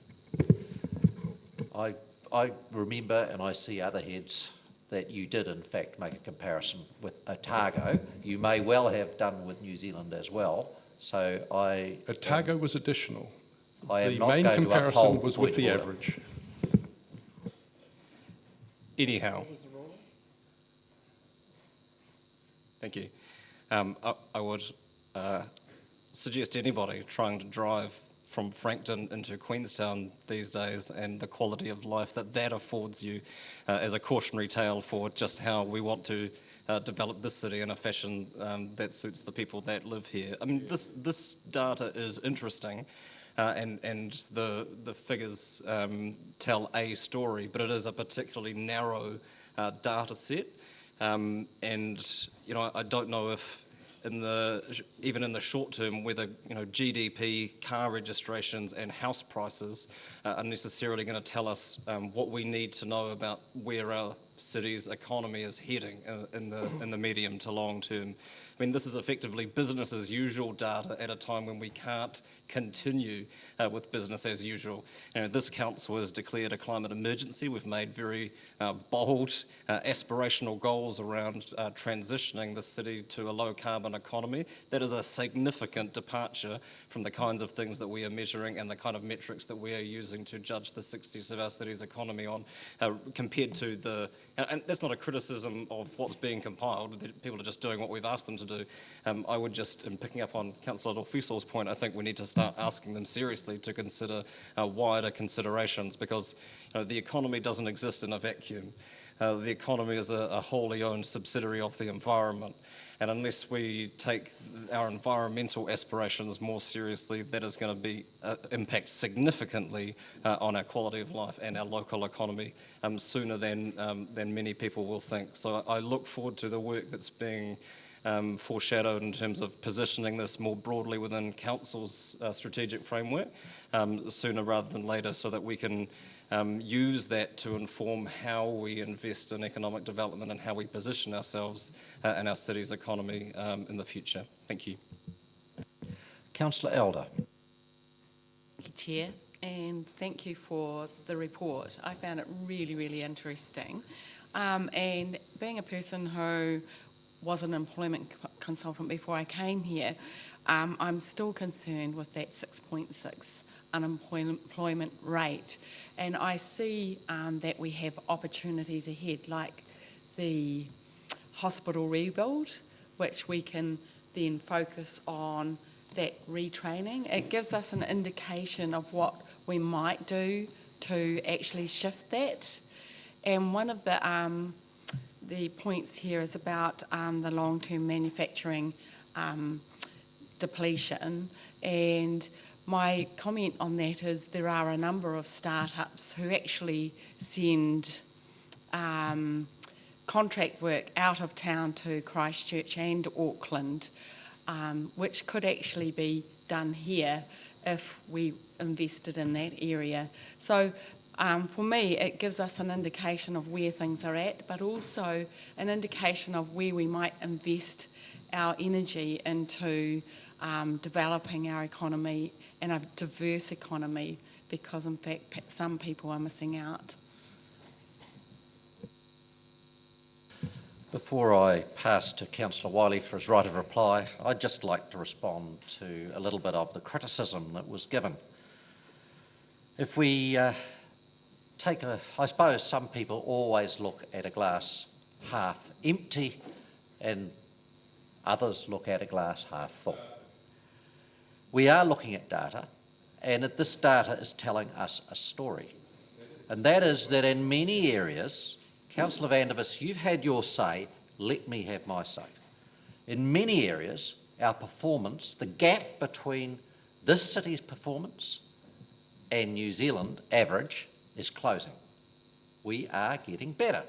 I remember, and I see other heads, that you did in fact make a comparison with Otago. You may well have done with New Zealand as well. So Otago was additional. I am The not main going to comparison uphold was the with point the order. average. Anyhow. Thank you. I would suggest anybody trying to drive from Frankton into Queenstown these days and the quality of life that affords you as a cautionary tale for just how we want to develop this city in a fashion that suits the people that live here. I mean, this data is interesting and the figures tell a story, but it is a particularly narrow data set. And, you know, I don't know if even in the short term, whether GDP, car registrations, and house prices are necessarily going to tell us what we need to know about where our city's economy is heading in the medium to long term. I mean, this is effectively business as usual data at a time when we can't continue with business as usual. This council has declared a climate emergency. We've made very bold, aspirational goals around transitioning the city to a low carbon economy. That is a significant departure from the kinds of things that we are measuring and the kind of metrics that we are using to judge the success of our city's economy on, compared to and that's not a criticism of what's being compiled. People are just doing what we've asked them to do. I would just, in picking up on Councillor Dorfiso's point, I think we need to start asking them seriously to consider wider considerations, because the economy doesn't exist in a vacuum. The economy is a wholly owned subsidiary of the environment. And unless we take our environmental aspirations more seriously, that is going to impact significantly on our quality of life and our local economy sooner than many people will think. So I look forward to the work that's being foreshadowed in terms of positioning this more broadly within Council's strategic framework sooner rather than later, so that we can use that to inform how we invest in economic development and how we position ourselves and our city's economy in the future. Thank you. Councillor Elder. Thank you, Chair, and thank you for the report. I found it really, really interesting. And being a person who was an employment consultant before I came here, I'm still concerned with that 6.6 unemployment rate. And I see that we have opportunities ahead, like the hospital rebuild, which we can then focus on that retraining. It gives us an indication of what we might do to actually shift that. And one of the points here is about the long-term manufacturing depletion. And my comment on that is there are a number of startups who actually send contract work out of town to Christchurch and Auckland, which could actually be done here if we invested in that area. So for me, it gives us an indication of where things are at, but also an indication of where we might invest our energy into developing our economy and a diverse economy, because in fact some people are missing out. Before I pass to Councillor Wiley for his right of reply, I'd just like to respond to a little bit of the criticism that was given. If we I suppose some people always look at a glass half empty and others look at a glass half full. We are looking at data, and this data is telling us a story. And that is that in many areas, Councillor Vandervis, you've had your say, let me have my say. In many areas, our performance, the gap between this city's performance and New Zealand average is closing. We are getting better.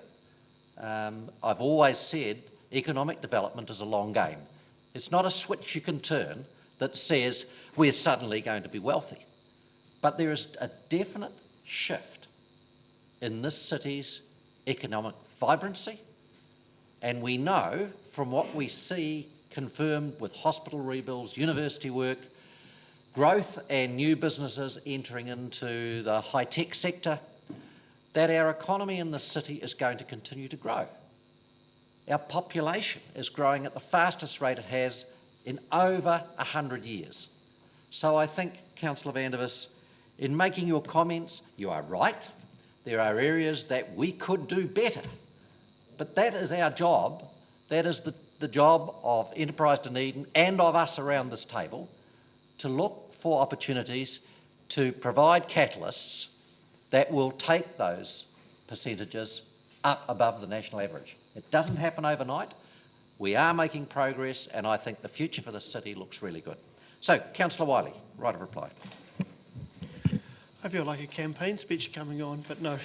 I've always said economic development is a long game. It's not a switch you can turn that says we're suddenly going to be wealthy. But there is a definite shift in this city's economic vibrancy, and we know from what we see confirmed with hospital rebuilds, university work, growth and new businesses entering into the high-tech sector, that our economy in the city is going to continue to grow. Our population is growing at the fastest rate it has in over 100 years. So I think, Councillor van der Vis, in making your comments, you are right. There are areas that we could do better, but that is our job. That is the job of Enterprise Dunedin and of us around this table, to look for opportunities to provide catalysts that will take those percentages up above the national average. It doesn't happen overnight. We are making progress, and I think the future for the city looks really good. So, Councillor Wiley, right of reply. I feel like a campaign speech coming on, but no.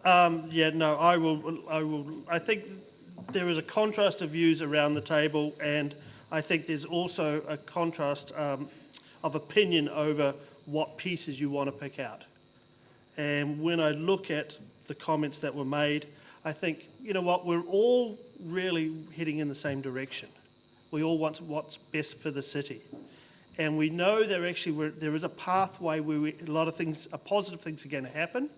I will. I think there is a contrast of views around the table, and I think there's also a contrast of opinion over what pieces you want to pick out. And when I look at the comments that were made, I think, you know what, we're all really heading in the same direction. We all want what's best for the city. And we know there is a pathway where a lot of things, positive things are going to happen.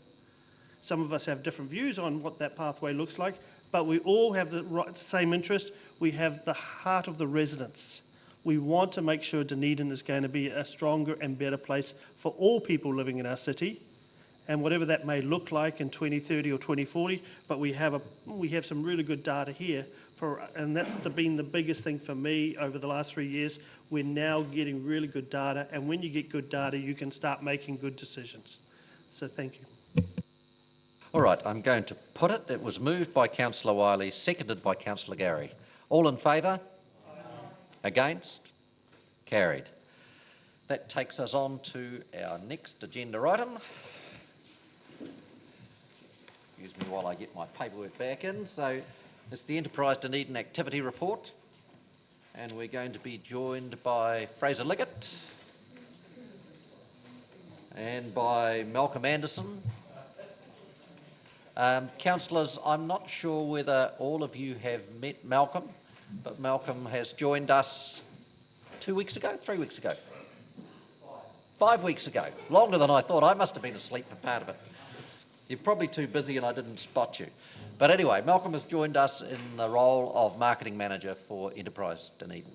Some of us have different views on what that pathway looks like, but we all have the same interest. We have the heart of the residents. We want to make sure Dunedin is going to be a stronger and better place for all people living in our city, and whatever that may look like in 2030 or 2040. But we have some really good data here, and that's been the biggest thing for me over the last 3 years. We're now getting really good data, and when you get good data, you can start making good decisions. So thank you. All right, I'm going to put it. It was moved by Councillor Wiley, seconded by Councillor Gary. All in favour? Against? Carried. That takes us on to our next agenda item. Excuse me while I get my paperwork back in. So it's the Enterprise Dunedin Activity Report, and we're going to be joined by Fraser Liggett and by Malcolm Anderson. Councillors, I'm not sure whether all of you have met Malcolm, but Malcolm has joined us 2 weeks ago, 3 weeks ago? 5 weeks ago. Longer than I thought. I must have been asleep for part of it. You're probably too busy and I didn't spot you. But anyway, Malcolm has joined us in the role of Marketing Manager for Enterprise Dunedin.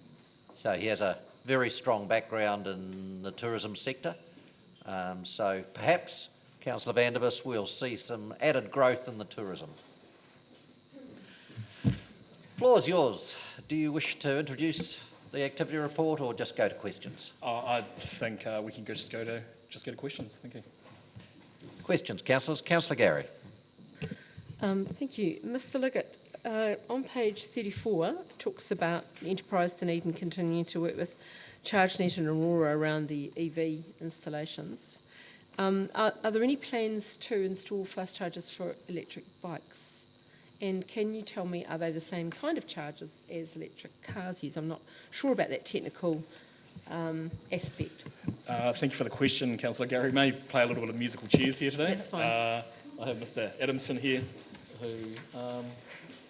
So he has a very strong background in the tourism sector. So perhaps, Councillor van der Vis, we'll see some added growth in the tourism. Floor's yours. Do you wish to introduce the activity report or just go to questions? I think we can just go to questions. Thank you. Questions, councillors. Councillor Gary. Thank you. Mr Liggett, on page 34, it talks about Enterprise Dunedin continuing to work with ChargeNet and Aurora around the EV installations. Are there any plans to install fast chargers for electric bikes? And can you tell me, are they the same kind of chargers as electric cars use? I'm not sure about that technical aspect. Thank you for the question, Councillor Gary. We may play a little bit of musical chairs here today. That's fine. I have Mr Adamson here, who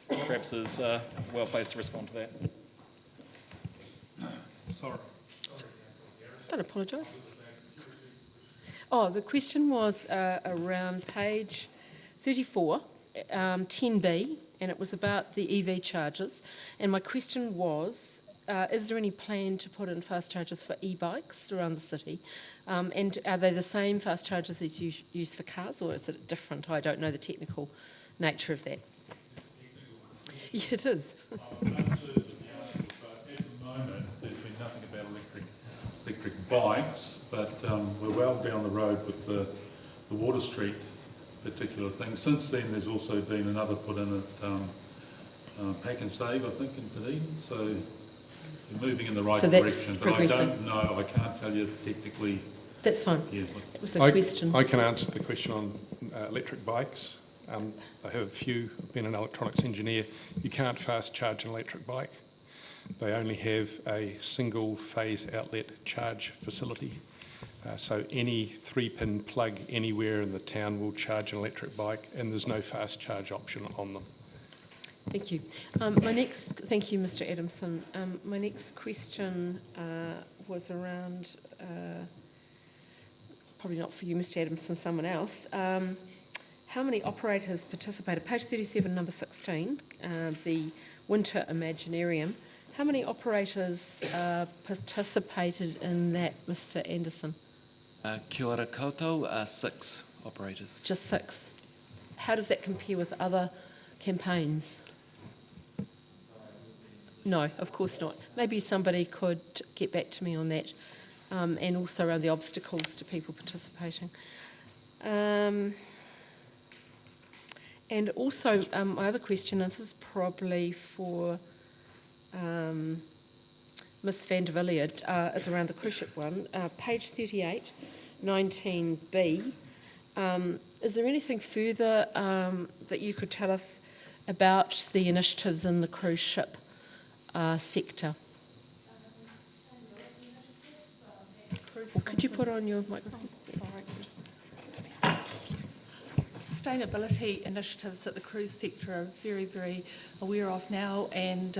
perhaps is well placed to respond to that. Sorry. Don't apologise. Oh, the question was around page 34, 10B, and it was about the EV chargers. And my question was, is there any plan to put in fast chargers for e-bikes around the city? And are they the same fast chargers as you use for cars, or is it different? I don't know the technical nature of that. Yeah, it is. But at the moment, there's been nothing about electric bikes, but we're well down the road with the Water Street particular thing. Since then, there's also been another put in at Pack and Save, I think, in Dunedin. So we're moving in the right direction. But I don't know, I can't tell you technically. That's fine. Yeah. That was a question. I can answer the question on electric bikes. I have a few, been an electronics engineer. You can't fast charge an electric bike. They only have a single phase outlet charge facility. So any 3-pin plug anywhere in the town will charge an electric bike, and there's no fast charge option on them. Thank you. Thank you, Mr. Adamson. My next question was around, probably not for you, Mr. Adamson, someone else. How many operators participated? Page 37, number 16, the Winter Imaginarium. How many operators participated in that, Mr. Anderson? Kia ora koutou, 6 operators. Just 6. How does that compare with other campaigns? No, of course not. Maybe somebody could get back to me on that, and also around the obstacles to people participating. And also, my other question, and this is probably for Ms. van der Villiers, is around the cruise ship one. Page 38, 19B. Is there anything further that you could tell us about the initiatives in the cruise ship sector? Or could you put on your microphone? Sustainability initiatives that the cruise sector are very, very aware of now, and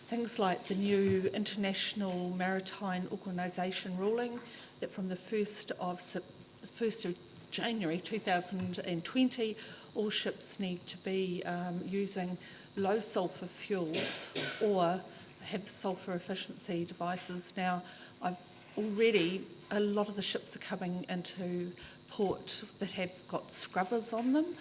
things like the new International Maritime Organisation ruling that from the 1st of January 2020, all ships need to be using low sulphur fuels or have sulphur efficiency devices. Now, already a lot of the ships are coming into port that have got scrubbers on them.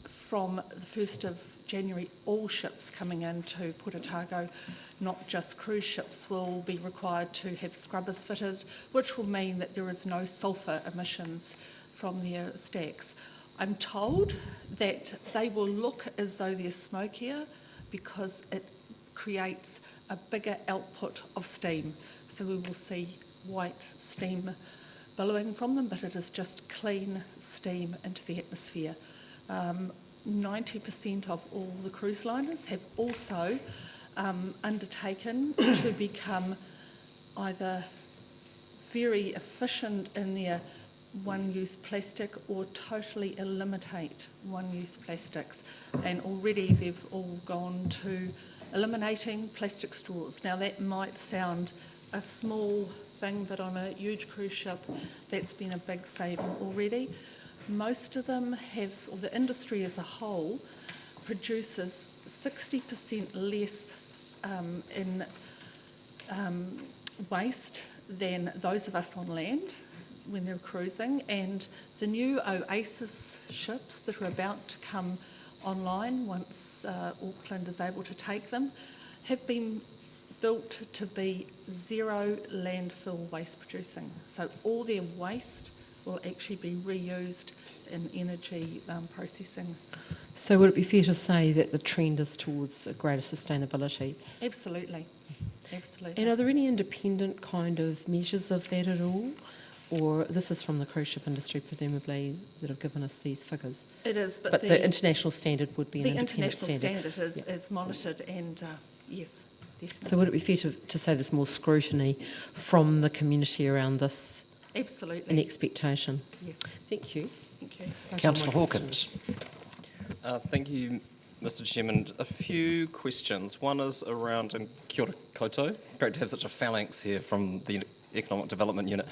From the 1st of January, all ships coming into Port Otago, not just cruise ships, will be required to have scrubbers fitted, which will mean that there is no sulphur emissions from their stacks. I'm told that they will look as though they're smokier because it creates a bigger output of steam. So we will see white steam billowing from them, but it is just clean steam into the atmosphere. 90% of all the cruise liners have also undertaken to become either very efficient in their one-use plastic or totally eliminate one-use plastics. And already they've all gone to eliminating plastic straws. Now that might sound a small thing, but on a huge cruise ship, that's been a big saving already. Most of them have, or the industry as a whole, produces 60% less in waste than those of us on land when they're cruising. And the new Oasis ships that are about to come online once Auckland is able to take them have been built to be zero landfill waste producing. So all their waste will actually be reused in energy processing. So would it be fair to say that the trend is towards a greater sustainability? Absolutely, absolutely. And are there any independent kind of measures of that at all? Or this is from the cruise ship industry, presumably, that have given us these figures? It is, but the international standard would be an independent standard. The international standard is monitored, and yes, definitely. So would it be fair to say there's more scrutiny from the community around this? Absolutely. An expectation? Yes. Thank you. Thank you. Councillor Hawkins. Thank you, Mr. Chairman. A few questions. One is around, and kia ora koutou, great to have such a phalanx here from the Economic Development Unit.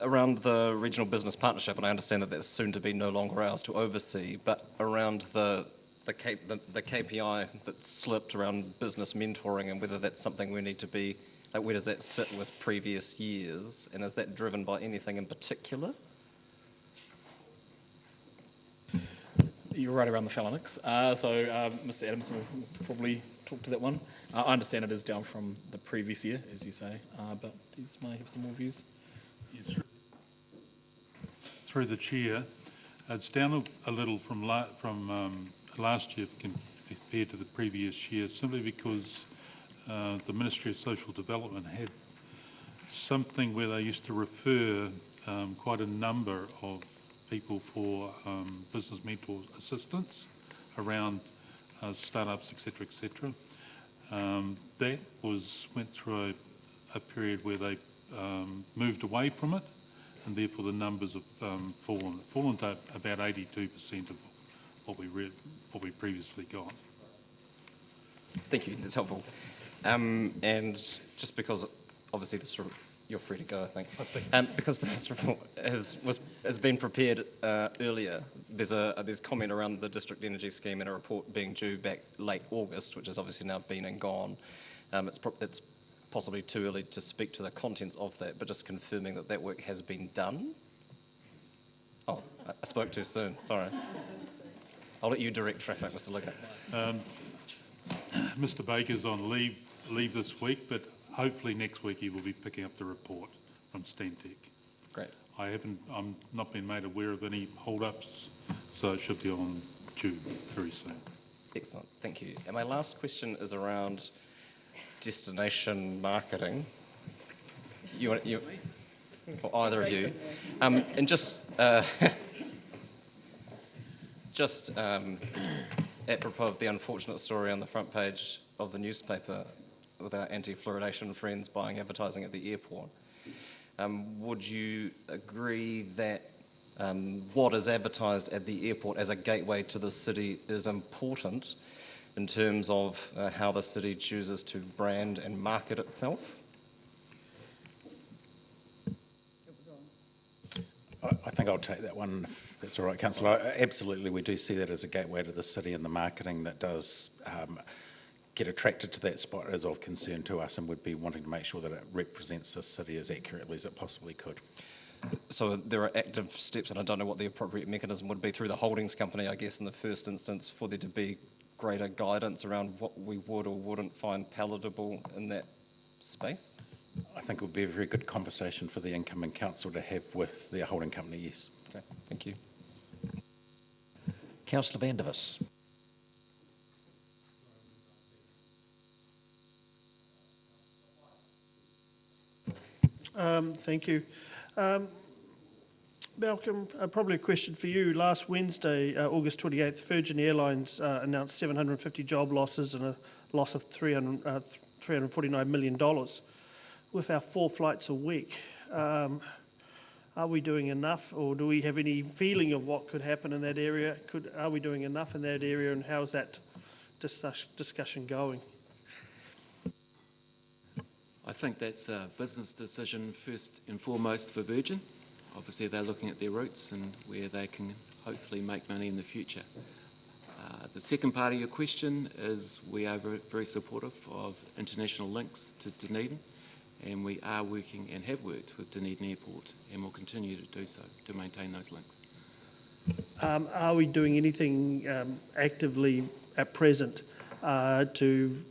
Around the regional business partnership, and I understand that that's soon to be no longer ours to oversee, but around the KPI that slipped around business mentoring, and whether that's something we need to be, like where does that sit with previous years, and is that driven by anything in particular? You're right around the phalanx. Mr. Adamson will probably talk to that one. I understand it is down from the previous year, as you say, but he may have some more views. Yes. Through the chair, it's down a little from last year compared to the previous year, simply because the Ministry of Social Development had something where they used to refer quite a number of people for business mentor assistance around startups, etc., etc. That went through a period where they moved away from it, and therefore the numbers have fallen to about 82% of what we previously got. Thank you, that's helpful. And just because, obviously, you're free to go, I think. Because this report has been prepared earlier, there's comment around the district energy scheme and a report being due back late August, which has obviously now been and gone. It's possibly too early to speak to the contents of that, but just confirming that that work has been done. Oh, I spoke too soon, sorry. I'll let you direct traffic, Mr. Liggett. Mr. Baker's on leave this week, but hopefully next week he will be picking up the report from Stantec. Great. I'm not been made aware of any hold-ups, so it should be on due very soon. Excellent, thank you. And my last question is around destination marketing. You or either of you, and just apropos of the unfortunate story on the front page of the newspaper with our anti-fluoridation friends buying advertising at the airport, would you agree that what is advertised at the airport as a gateway to the city is important in terms of how the city chooses to brand and market itself? I think I'll take that one, if that's all right, Councillor. Absolutely, we do see that as a gateway to the city, and the marketing that does get attracted to that spot is of concern to us, and would be wanting to make sure that it represents the city as accurately as it possibly could. So there are active steps, and I don't know what the appropriate mechanism would be through the holdings company, I guess, in the first instance, for there to be greater guidance around what we would or wouldn't find palatable in that space? I think it would be a very good conversation for the incoming council to have with their holding company, yes. Okay, thank you. Councillor Van der Vis. Thank you. Malcolm, probably a question for you. Last Wednesday, August 28th, Virgin Airlines announced 750 job losses and a loss of $349 million with our 4 flights a week. Are we doing enough, or do we have any feeling of what could happen in that area? Are we doing enough in that area, and how's that discussion going? I think that's a business decision first and foremost for Virgin. Obviously, they're looking at their roots and where they can hopefully make money in the future. The second part of your question is we are very, very supportive of international links to Dunedin, and we are working and have worked with Dunedin Airport and will continue to do so to maintain those links. Are we doing anything actively at present to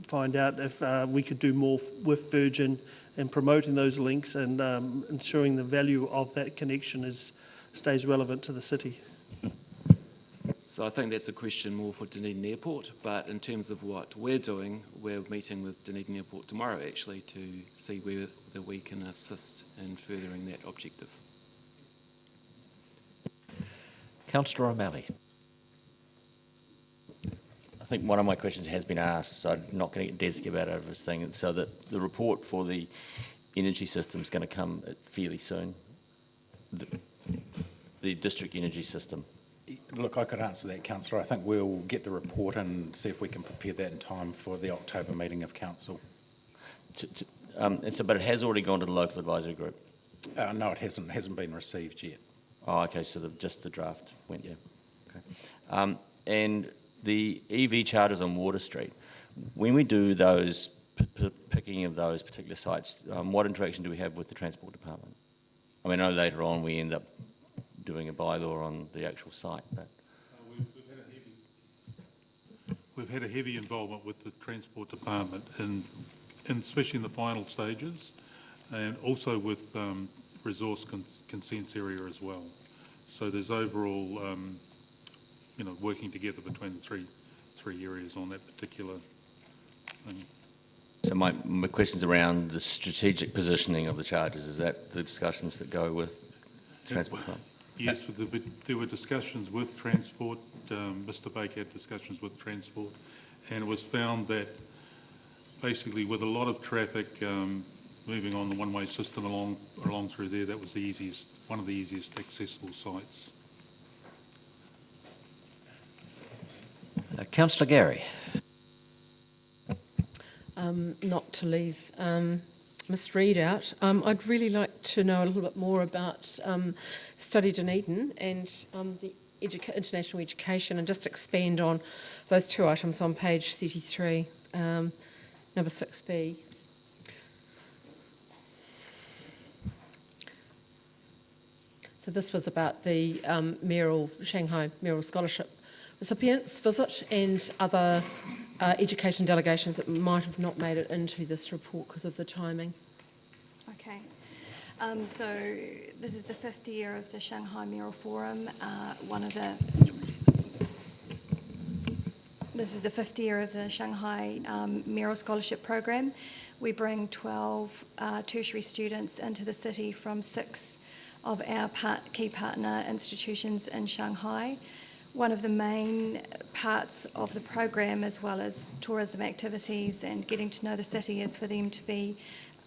find out if we could do more with Virgin in promoting those links and ensuring the value of that connection stays relevant to the city? So I think that's a question more for Dunedin Airport, but in terms of what we're doing, we're meeting with Dunedin Airport tomorrow actually to see whether we can assist in furthering that objective. Councillor O'Malley. I think one of my questions has been asked, so I'm not going to get Des to give out over this thing. So that the report for the energy system is going to come fairly soon. The district energy system. Look, I could answer that, Councillor. I think we'll get the report and see if we can prepare that in time for the October meeting of Council. But it has already gone to the local advisory group? No, it hasn't been received yet. Oh, okay, so just the draft went, yeah. Okay. And the EV chargers on Water Street, when we do those picking of those particular sites, what interaction do we have with the Transport Department? I mean, I know later on we end up doing a bylaw on the actual site, but... We've had a heavy involvement with the Transport Department, and especially in the final stages, and also with resource consents area as well. So there's overall, working together between the three areas on that particular thing. So my question's around the strategic positioning of the charges. Is that the discussions that go with Transport Department? Yes, there were discussions with Transport. Mr. Baker had discussions with Transport, and it was found that basically with a lot of traffic moving on the one-way system along through there, that was one of the easiest accessible sites. Councillor Gary. Not to leave Ms Reid out, I'd really like to know a little bit more about Study Dunedin and the international education, and just expand on those two items on page 33, number 6B. So this was about the Shanghai Mayoral Scholarship recipients visit and other education delegations that might have not made it into this report because of the timing. Okay. So this is the 5th year of the Shanghai Mayoral Forum. This is the 5th year of the Shanghai Mayoral Scholarship Program. We bring 12 tertiary students into the city from 6 of our key partner institutions in Shanghai. One of the main parts of the program, as well as tourism activities and getting to know the city, is for them to be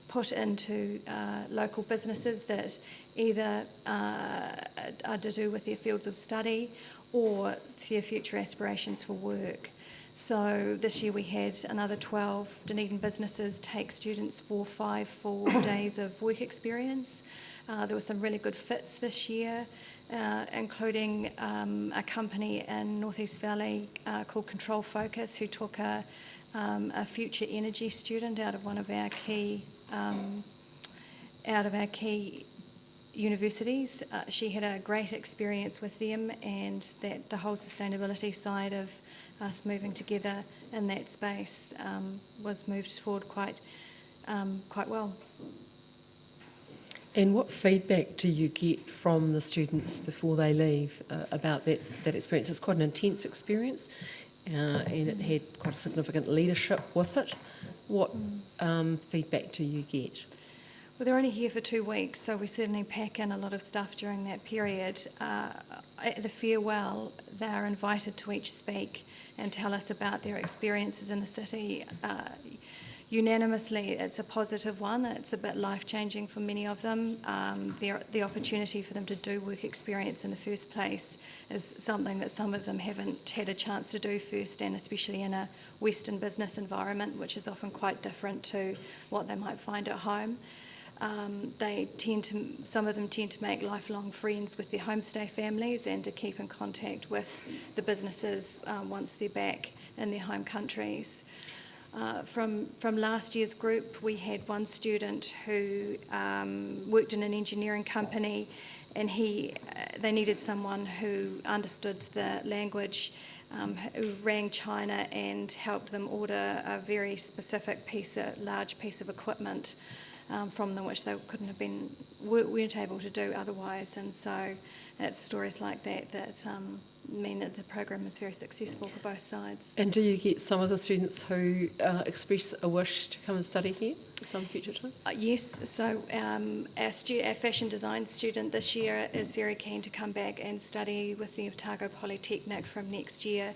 put into local businesses that either are to do with their fields of study or their future aspirations for work. So this year we had another 12 Dunedin businesses take students for 5 full days of work experience. There were some really good fits this year, including a company in North East Valley called Control Focus, who took a future energy student out of one of our key universities. She had a great experience with them, and that the whole sustainability side of us moving together in that space was moved forward quite well. And what feedback do you get from the students before they leave about that experience? It's quite an intense experience, and it had quite a significant leadership with it. What feedback do you get? Well, they're only here for 2 weeks, so we certainly pack in a lot of stuff during that period. At the farewell, they're invited to each speak and tell us about their experiences in the city. Unanimously, it's a positive one. It's a bit life-changing for many of them. The opportunity for them to do work experience in the first place is something that some of them haven't had a chance to do first, and especially in a Western business environment, which is often quite different to what they might find at home. Some of them tend to make lifelong friends with their homestay families and to keep in contact with the businesses once they're back in their home countries. From last year's group, we had one student who worked in an engineering company, and they needed someone who understood the language, who rang China and helped them order a very specific large piece of equipment from them, which they weren't able to do otherwise. And so it's stories like that mean that the program is very successful for both sides. And do you get some of the students who express a wish to come and study here at some future time? Yes, so our fashion design student this year is very keen to come back and study with the Otago Polytechnic from next year.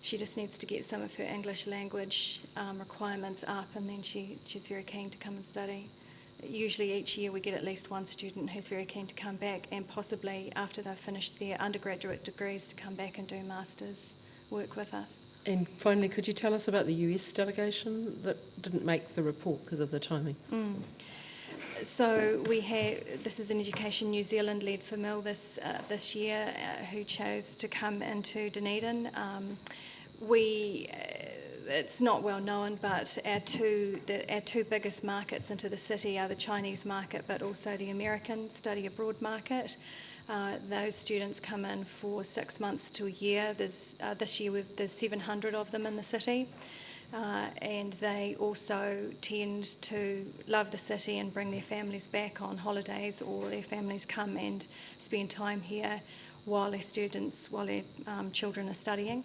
She just needs to get some of her English language requirements up, and then she's very keen to come and study. Usually each year we get at least one student who's very keen to come back, and possibly after they've finished their undergraduate degrees to come back and do masters work with us. And finally, could you tell us about the US delegation that didn't make the report because of the timing? So this is an Education New Zealand led for Mill this year, who chose to come into Dunedin. It's not well known, but our two biggest markets into the city are the Chinese market, but also the American study abroad market. Those students come in for 6 months to a year. This year there's 700 of them in the city, and they also tend to love the city and bring their families back on holidays, or their families come and spend time here while their children are studying.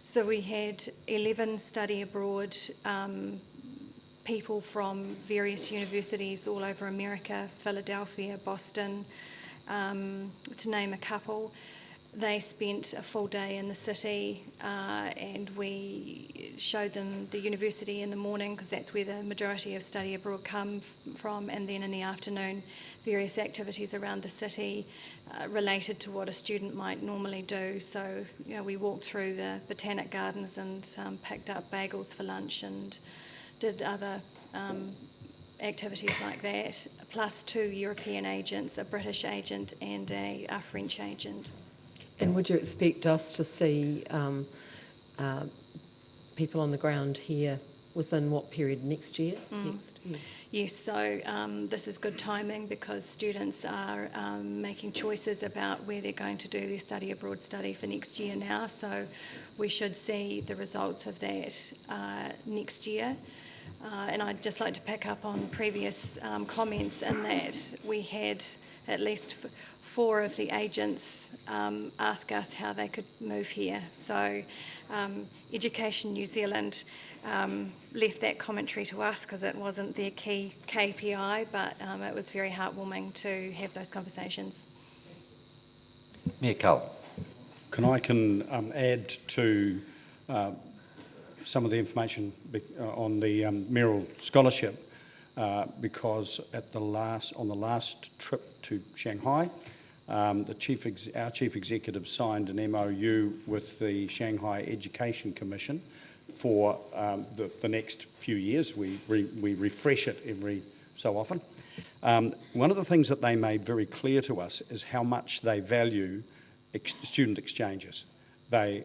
So we had 11 study abroad people from various universities all over America, Philadelphia, Boston, to name a couple. They spent a full day in the city and we showed them the university in the morning because that's where the majority of study abroad come from, and then in the afternoon various activities around the city related to what a student might normally do. So we walked through the botanic gardens and picked up bagels for lunch and did other activities like that, plus 2 European agents, a British agent and a French agent. And would you expect us to see people on the ground here within what period, next year? Next year? Yes, so this is good timing because students are making choices about where they're going to do their study abroad study for next year now, so we should see the results of that next year. And I'd just like to pick up on previous comments in that we had at least 4 of the agents ask us how they could move here. So Education New Zealand left that commentary to us because it wasn't their key KPI, but it was very heartwarming to have those conversations. Mayor Cole. Can add to some of the information on the Merrill Scholarship because on the last trip to Shanghai, our chief executive signed an MOU with the Shanghai Education Commission for the next few years. We refresh it every so often. One of the things that they made very clear to us is how much they value student exchanges. And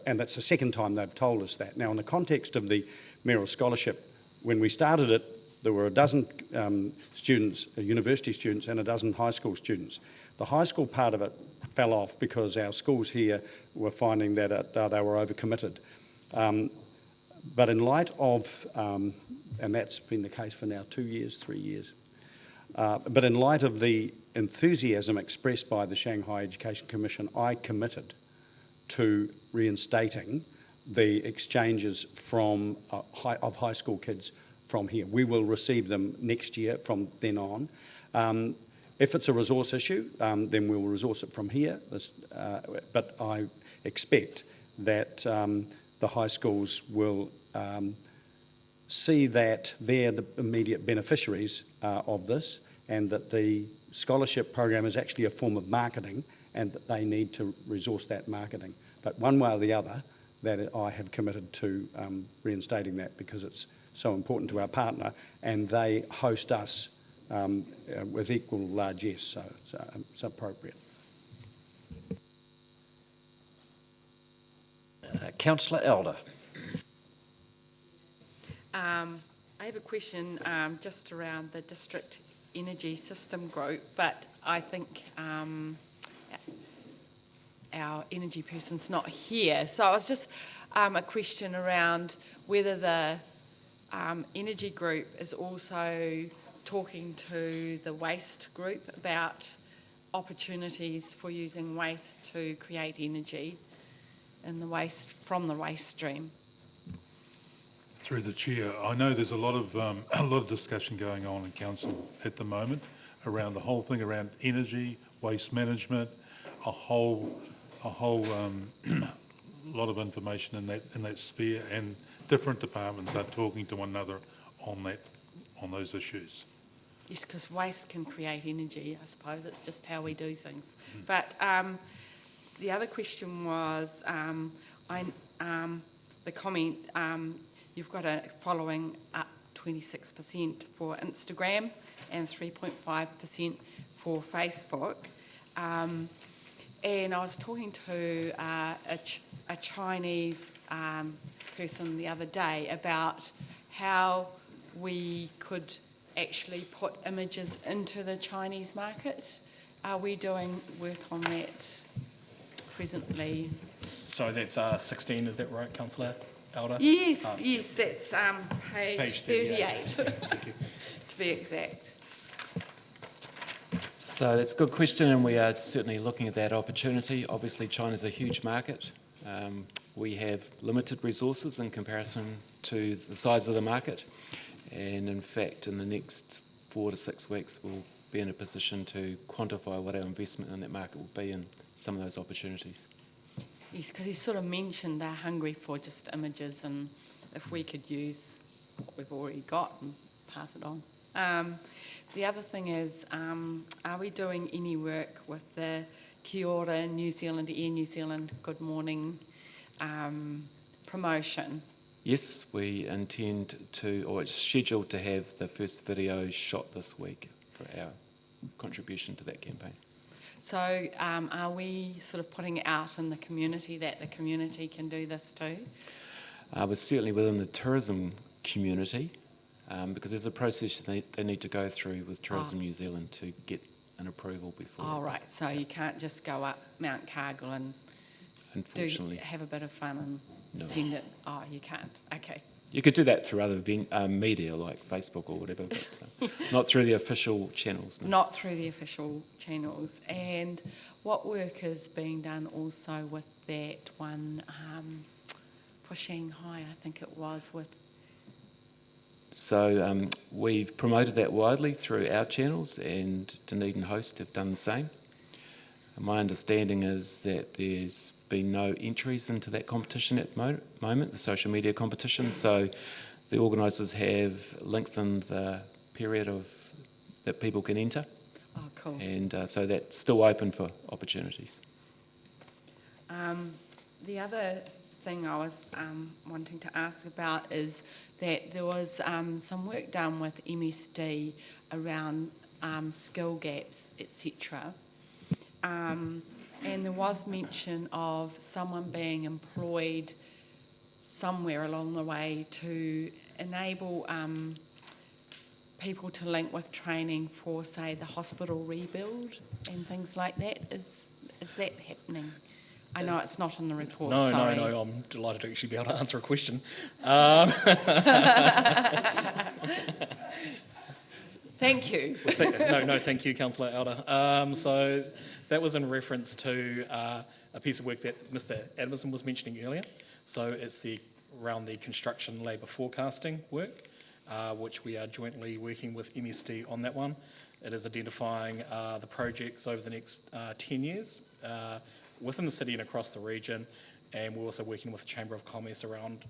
that's the second time they've told us that. Now, in the context of the Merrill Scholarship, when we started it, there were a dozen students, university students, and a dozen high school students. The high school part of it fell off because our schools here were finding that they were overcommitted. But in light of, and that's been the case for now 2 years, 3 years, but in light of the enthusiasm expressed by the Shanghai Education Commission, I committed to reinstating the exchanges of high school kids from here. We will receive them next year from then on. If it's a resource issue, then we'll resource it from here. But I expect that the high schools will see that they're the immediate beneficiaries of this, and that the scholarship program is actually a form of marketing, and that they need to resource that marketing. But one way or the other, that I have committed to reinstating that because it's so important to our partner, and they host us with equal largesse, so it's appropriate. Councillor Elder. I have a question just around the district energy system group, but I think our energy person's not here. So it was just a question around whether the energy group is also talking to the waste group about opportunities for using waste to create energy in the waste from the waste stream. Through the chair, I know there's a lot of discussion going on in council at the moment around the whole thing around energy, waste management, a whole lot of information in that sphere, and different departments are talking to one another on those issues. Yes, because waste can create energy, I suppose. It's just how we do things. But the other question was the comment, you've got a following up 26% for Instagram and 3.5% for Facebook. And I was talking to a Chinese person the other day about how we could actually put images into the Chinese market. Are we doing work on that presently? So that's 16, is that right, Councillor Elder? Yes, yes, that's page 38, Thank you. to be exact. So that's a good question, and we are certainly looking at that opportunity. Obviously, China's a huge market. We have limited resources in comparison to the size of the market, and in fact, in the next 4 to 6 weeks, we'll be in a position to quantify what our investment in that market will be and some of those opportunities. Yes, because he sort of mentioned they're hungry for just images, and if we could use what we've already got and pass it on. The other thing is, are we doing any work with the Kia ora New Zealand, Air New Zealand Good Morning promotion? Yes, we intend to, or it's scheduled to have the first video shot this week for our contribution to that campaign. So are we sort of putting it out in the community that the community can do this too? We're certainly within the tourism community, because there's a process they need to go through with Tourism New Zealand to get an approval before. Oh, right, so you can't just go up Mount Cargill and Unfortunately. have a bit of fun and No. send it? Oh, you can't, okay. You could do that through other media like Facebook or whatever, but not through the official channels. No. Not through the official channels. And what work is being done also with that one for Shanghai, I think it was, with... So we've promoted that widely through our channels, and Dunedin Host have done the same. My understanding is that there's been no entries into that competition at the moment, the social media competition, so the organisers have lengthened the period that people can enter. Oh, cool. And so that's still open for opportunities. The other thing I was wanting to ask about is that there was some work done with MSD around skill gaps, etc. And there was mention of someone being employed somewhere along the way to enable people to link with training for, say, the hospital rebuild and things like that. Is that happening? I know it's not on the report, No, sorry. no, I'm delighted to actually be able to answer a question. Thank you. No, thank you, Councillor Elder. So that was in reference to a piece of work that Mr. Adamson was mentioning earlier. So it's around the construction labour forecasting work, which we are jointly working with MSD on that one. It is identifying the projects over the next 10 years within the city and across the region, and we're also working with the Chamber of Commerce around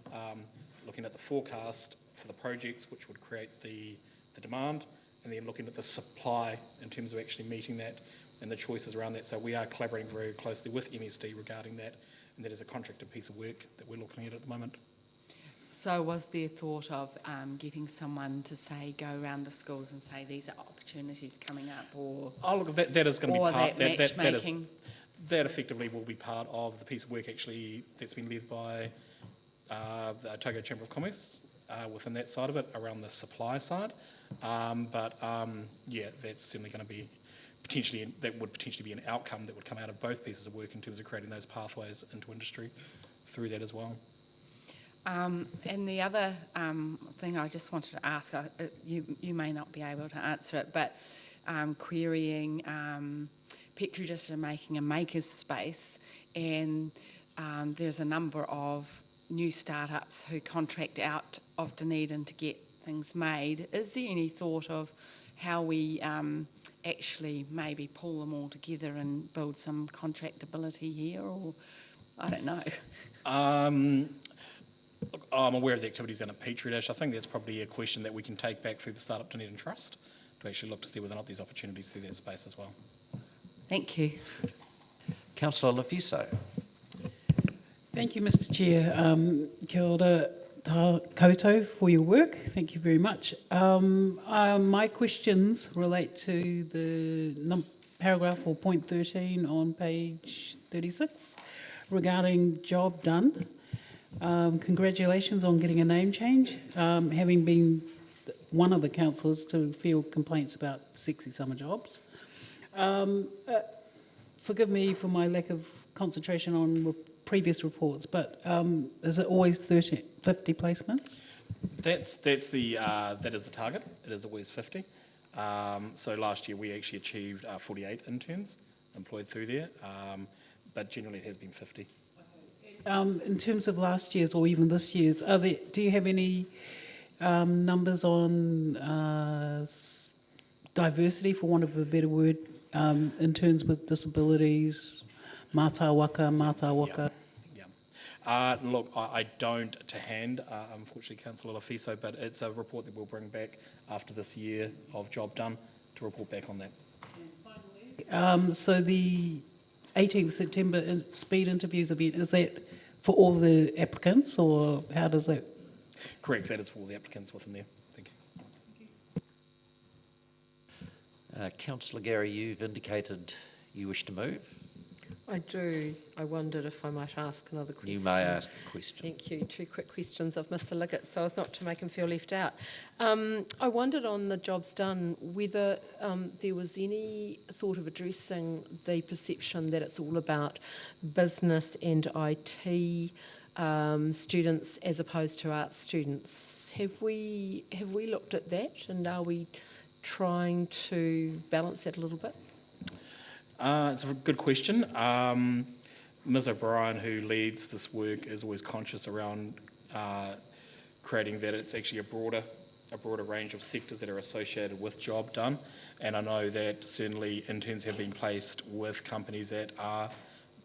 looking at the forecast for the projects which would create the demand, and then looking at the supply in terms of actually meeting that and the choices around that. So we are collaborating very closely with MSD regarding that, and that is a contracted piece of work that we're looking at the moment. So was there thought of getting someone to, say, go around the schools and say these are opportunities coming up, or... Oh, look, that is going to be part... That matchmaking? That effectively will be part of the piece of work actually that's been led by the Otago Chamber of Commerce within that side of it, around the supply side. Yeah, that's certainly going to be that would potentially be an outcome that would come out of both pieces of work in terms of creating those pathways into industry through that as well. And the other thing I just wanted to ask, you may not be able to answer it, but querying Petri Dish are making a maker's space, and there's a number of new startups who contract out of Dunedin to get things made. Is there any thought of how we actually maybe pull them all together and build some contractability here, or I don't know? Look, I'm aware of the activities down at Petri Dish. I think that's probably a question that we can take back through the Startup Dunedin Trust to actually look to see whether or not there's opportunities through that space as well. Thank you. Councillor Lefiso. Thank you, Mr. Chair. Kia ora koutou for your work. Thank you very much. My questions relate to the paragraph or point 13 on page 36 regarding job done. Congratulations on getting a name change. Having been one of the councillors to field complaints about sexy summer jobs. Forgive me for my lack of concentration on previous reports, but is it always 50 placements? That is the target. It is always 50. So last year we actually achieved 48 interns employed through there, but generally it has been 50. In terms of last year's or even this year's, do you have any numbers on diversity, for want of a better word, in terms with disabilities, mata waka. Look, I don't to hand, unfortunately, Councillor Lafiso, but it's a report that we'll bring back after this year of job done to report back on that. So the 18th September speed interviews event, is that for all the applicants, or how does that? Correct, that is for all the applicants within there. Thank you. Councillor Gary, you've indicated you wish to move. I do. I wondered if I might ask another question. You may ask a question. Thank you. Two quick questions of Mr Liggett, so as not to make him feel left out. I wondered on the jobs done whether there was any thought of addressing the perception that it's all about business and IT students as opposed to arts students. Have we looked at that, and are we trying to balance that a little bit? It's a good question. Ms O'Brien, who leads this work, is always conscious around creating that it's actually a broader range of sectors that are associated with job done. And I know that certainly interns have been placed with companies that are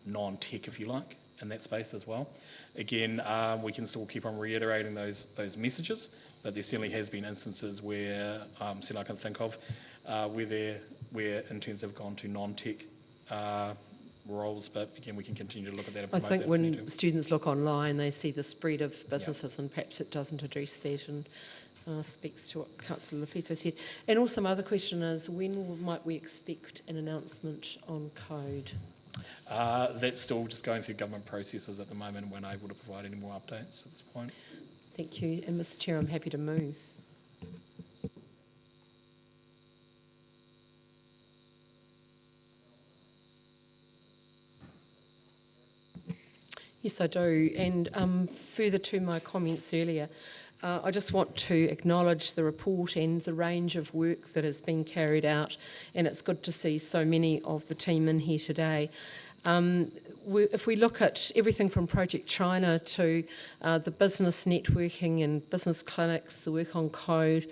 non-tech, if you like, in that space as well. Again, we can still keep on reiterating those messages, but there certainly has been instances where, certainly I can think of, where interns have gone to non-tech roles, but again, we can continue to look at that and I promote think that when if we need to. students look online, they see the spread of businesses, and perhaps it doesn't address that, and speaks to what Councillor Lafiso said. And also, my other question is, when might we expect an announcement on code? That's still just going through government processes at the moment, and we're unable to provide any more updates at this point. Thank you. And Mr Chair, I'm happy to move. Yes, I do. And further to my comments earlier, I just want to acknowledge the report and the range of work that has been carried out, and it's good to see so many of the team in here today. If we look at everything from Project China to the business networking and business clinics, the work on code,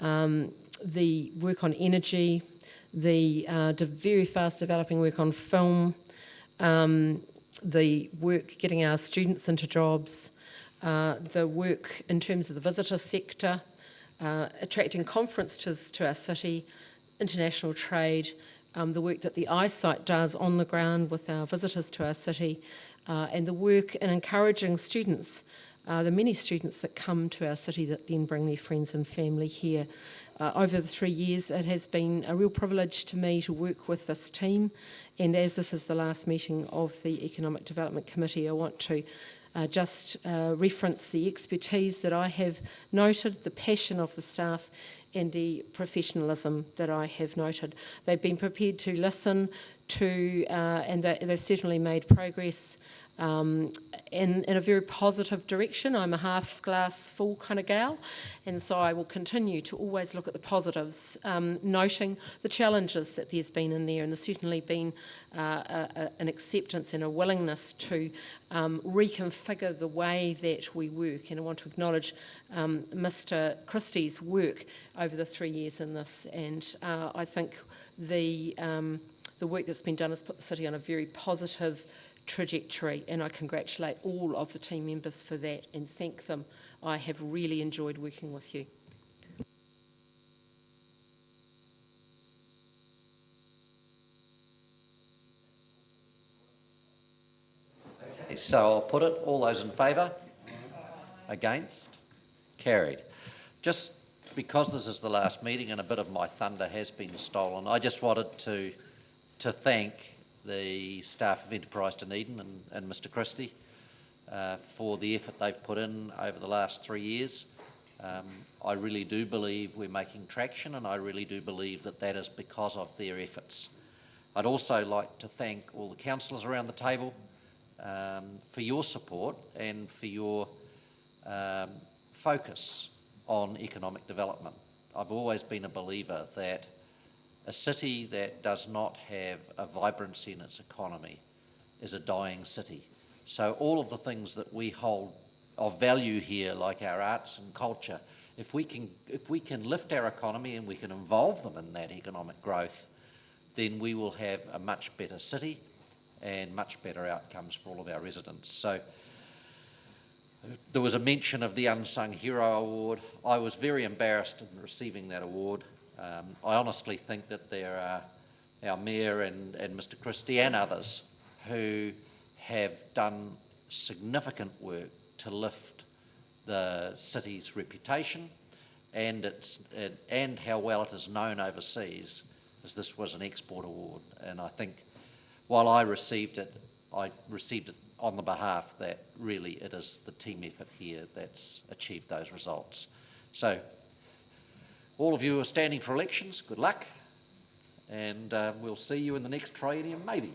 the work on energy, the very fast developing work on film, the work getting our students into jobs, the work in terms of the visitor sector, attracting conferences to our city, international trade, the work that the eyesight does on the ground with our visitors to our city, and the work in encouraging students, the many students that come to our city that then bring their friends and family here. Over the 3 years, it has been a real privilege to me to work with this team, and as this is the last meeting of the Economic Development Committee, I want to just reference the expertise that I have noted, the passion of the staff, and the professionalism that I have noted. They've been prepared to listen to, and they've certainly made progress in a very positive direction. I'm a half glass full kind of gal, and so I will continue to always look at the positives, noting the challenges that there's been in there, and there's certainly been an acceptance and a willingness to reconfigure the way that we work. And I want to acknowledge Mr Christie's work over the 3 years in this, and I think the work that's been done has put the city on a very positive trajectory, and I congratulate all of the team members for that and thank them. I have really enjoyed working with you. Okay, so I'll put it, all those in favour? Against? Carried. Just because this is the last meeting and a bit of my thunder has been stolen, I just wanted to thank the staff of Enterprise Dunedin and Mr Christie for the effort they've put in over the last 3 years. I really do believe we're making traction, and I really do believe that is because of their efforts. I'd also like to thank all the councillors around the table for your support and for your focus on economic development. I've always been a believer that a city that does not have a vibrancy in its economy is a dying city. So all of the things that we hold of value here, like our arts and culture, if we can lift our economy and we can involve them in that economic growth, then we will have a much better city and much better outcomes for all of our residents. So there was a mention of the Unsung Hero Award. I was very embarrassed in receiving that award. I honestly think that there are our Mayor and Mr Christie and others who have done significant work to lift the city's reputation and how well it is known overseas, as this was an export award. And I think while I received it on the behalf that really it is the team effort here that's achieved those results. So all of you who are standing for elections, good luck, and we'll see you in the next triennium maybe.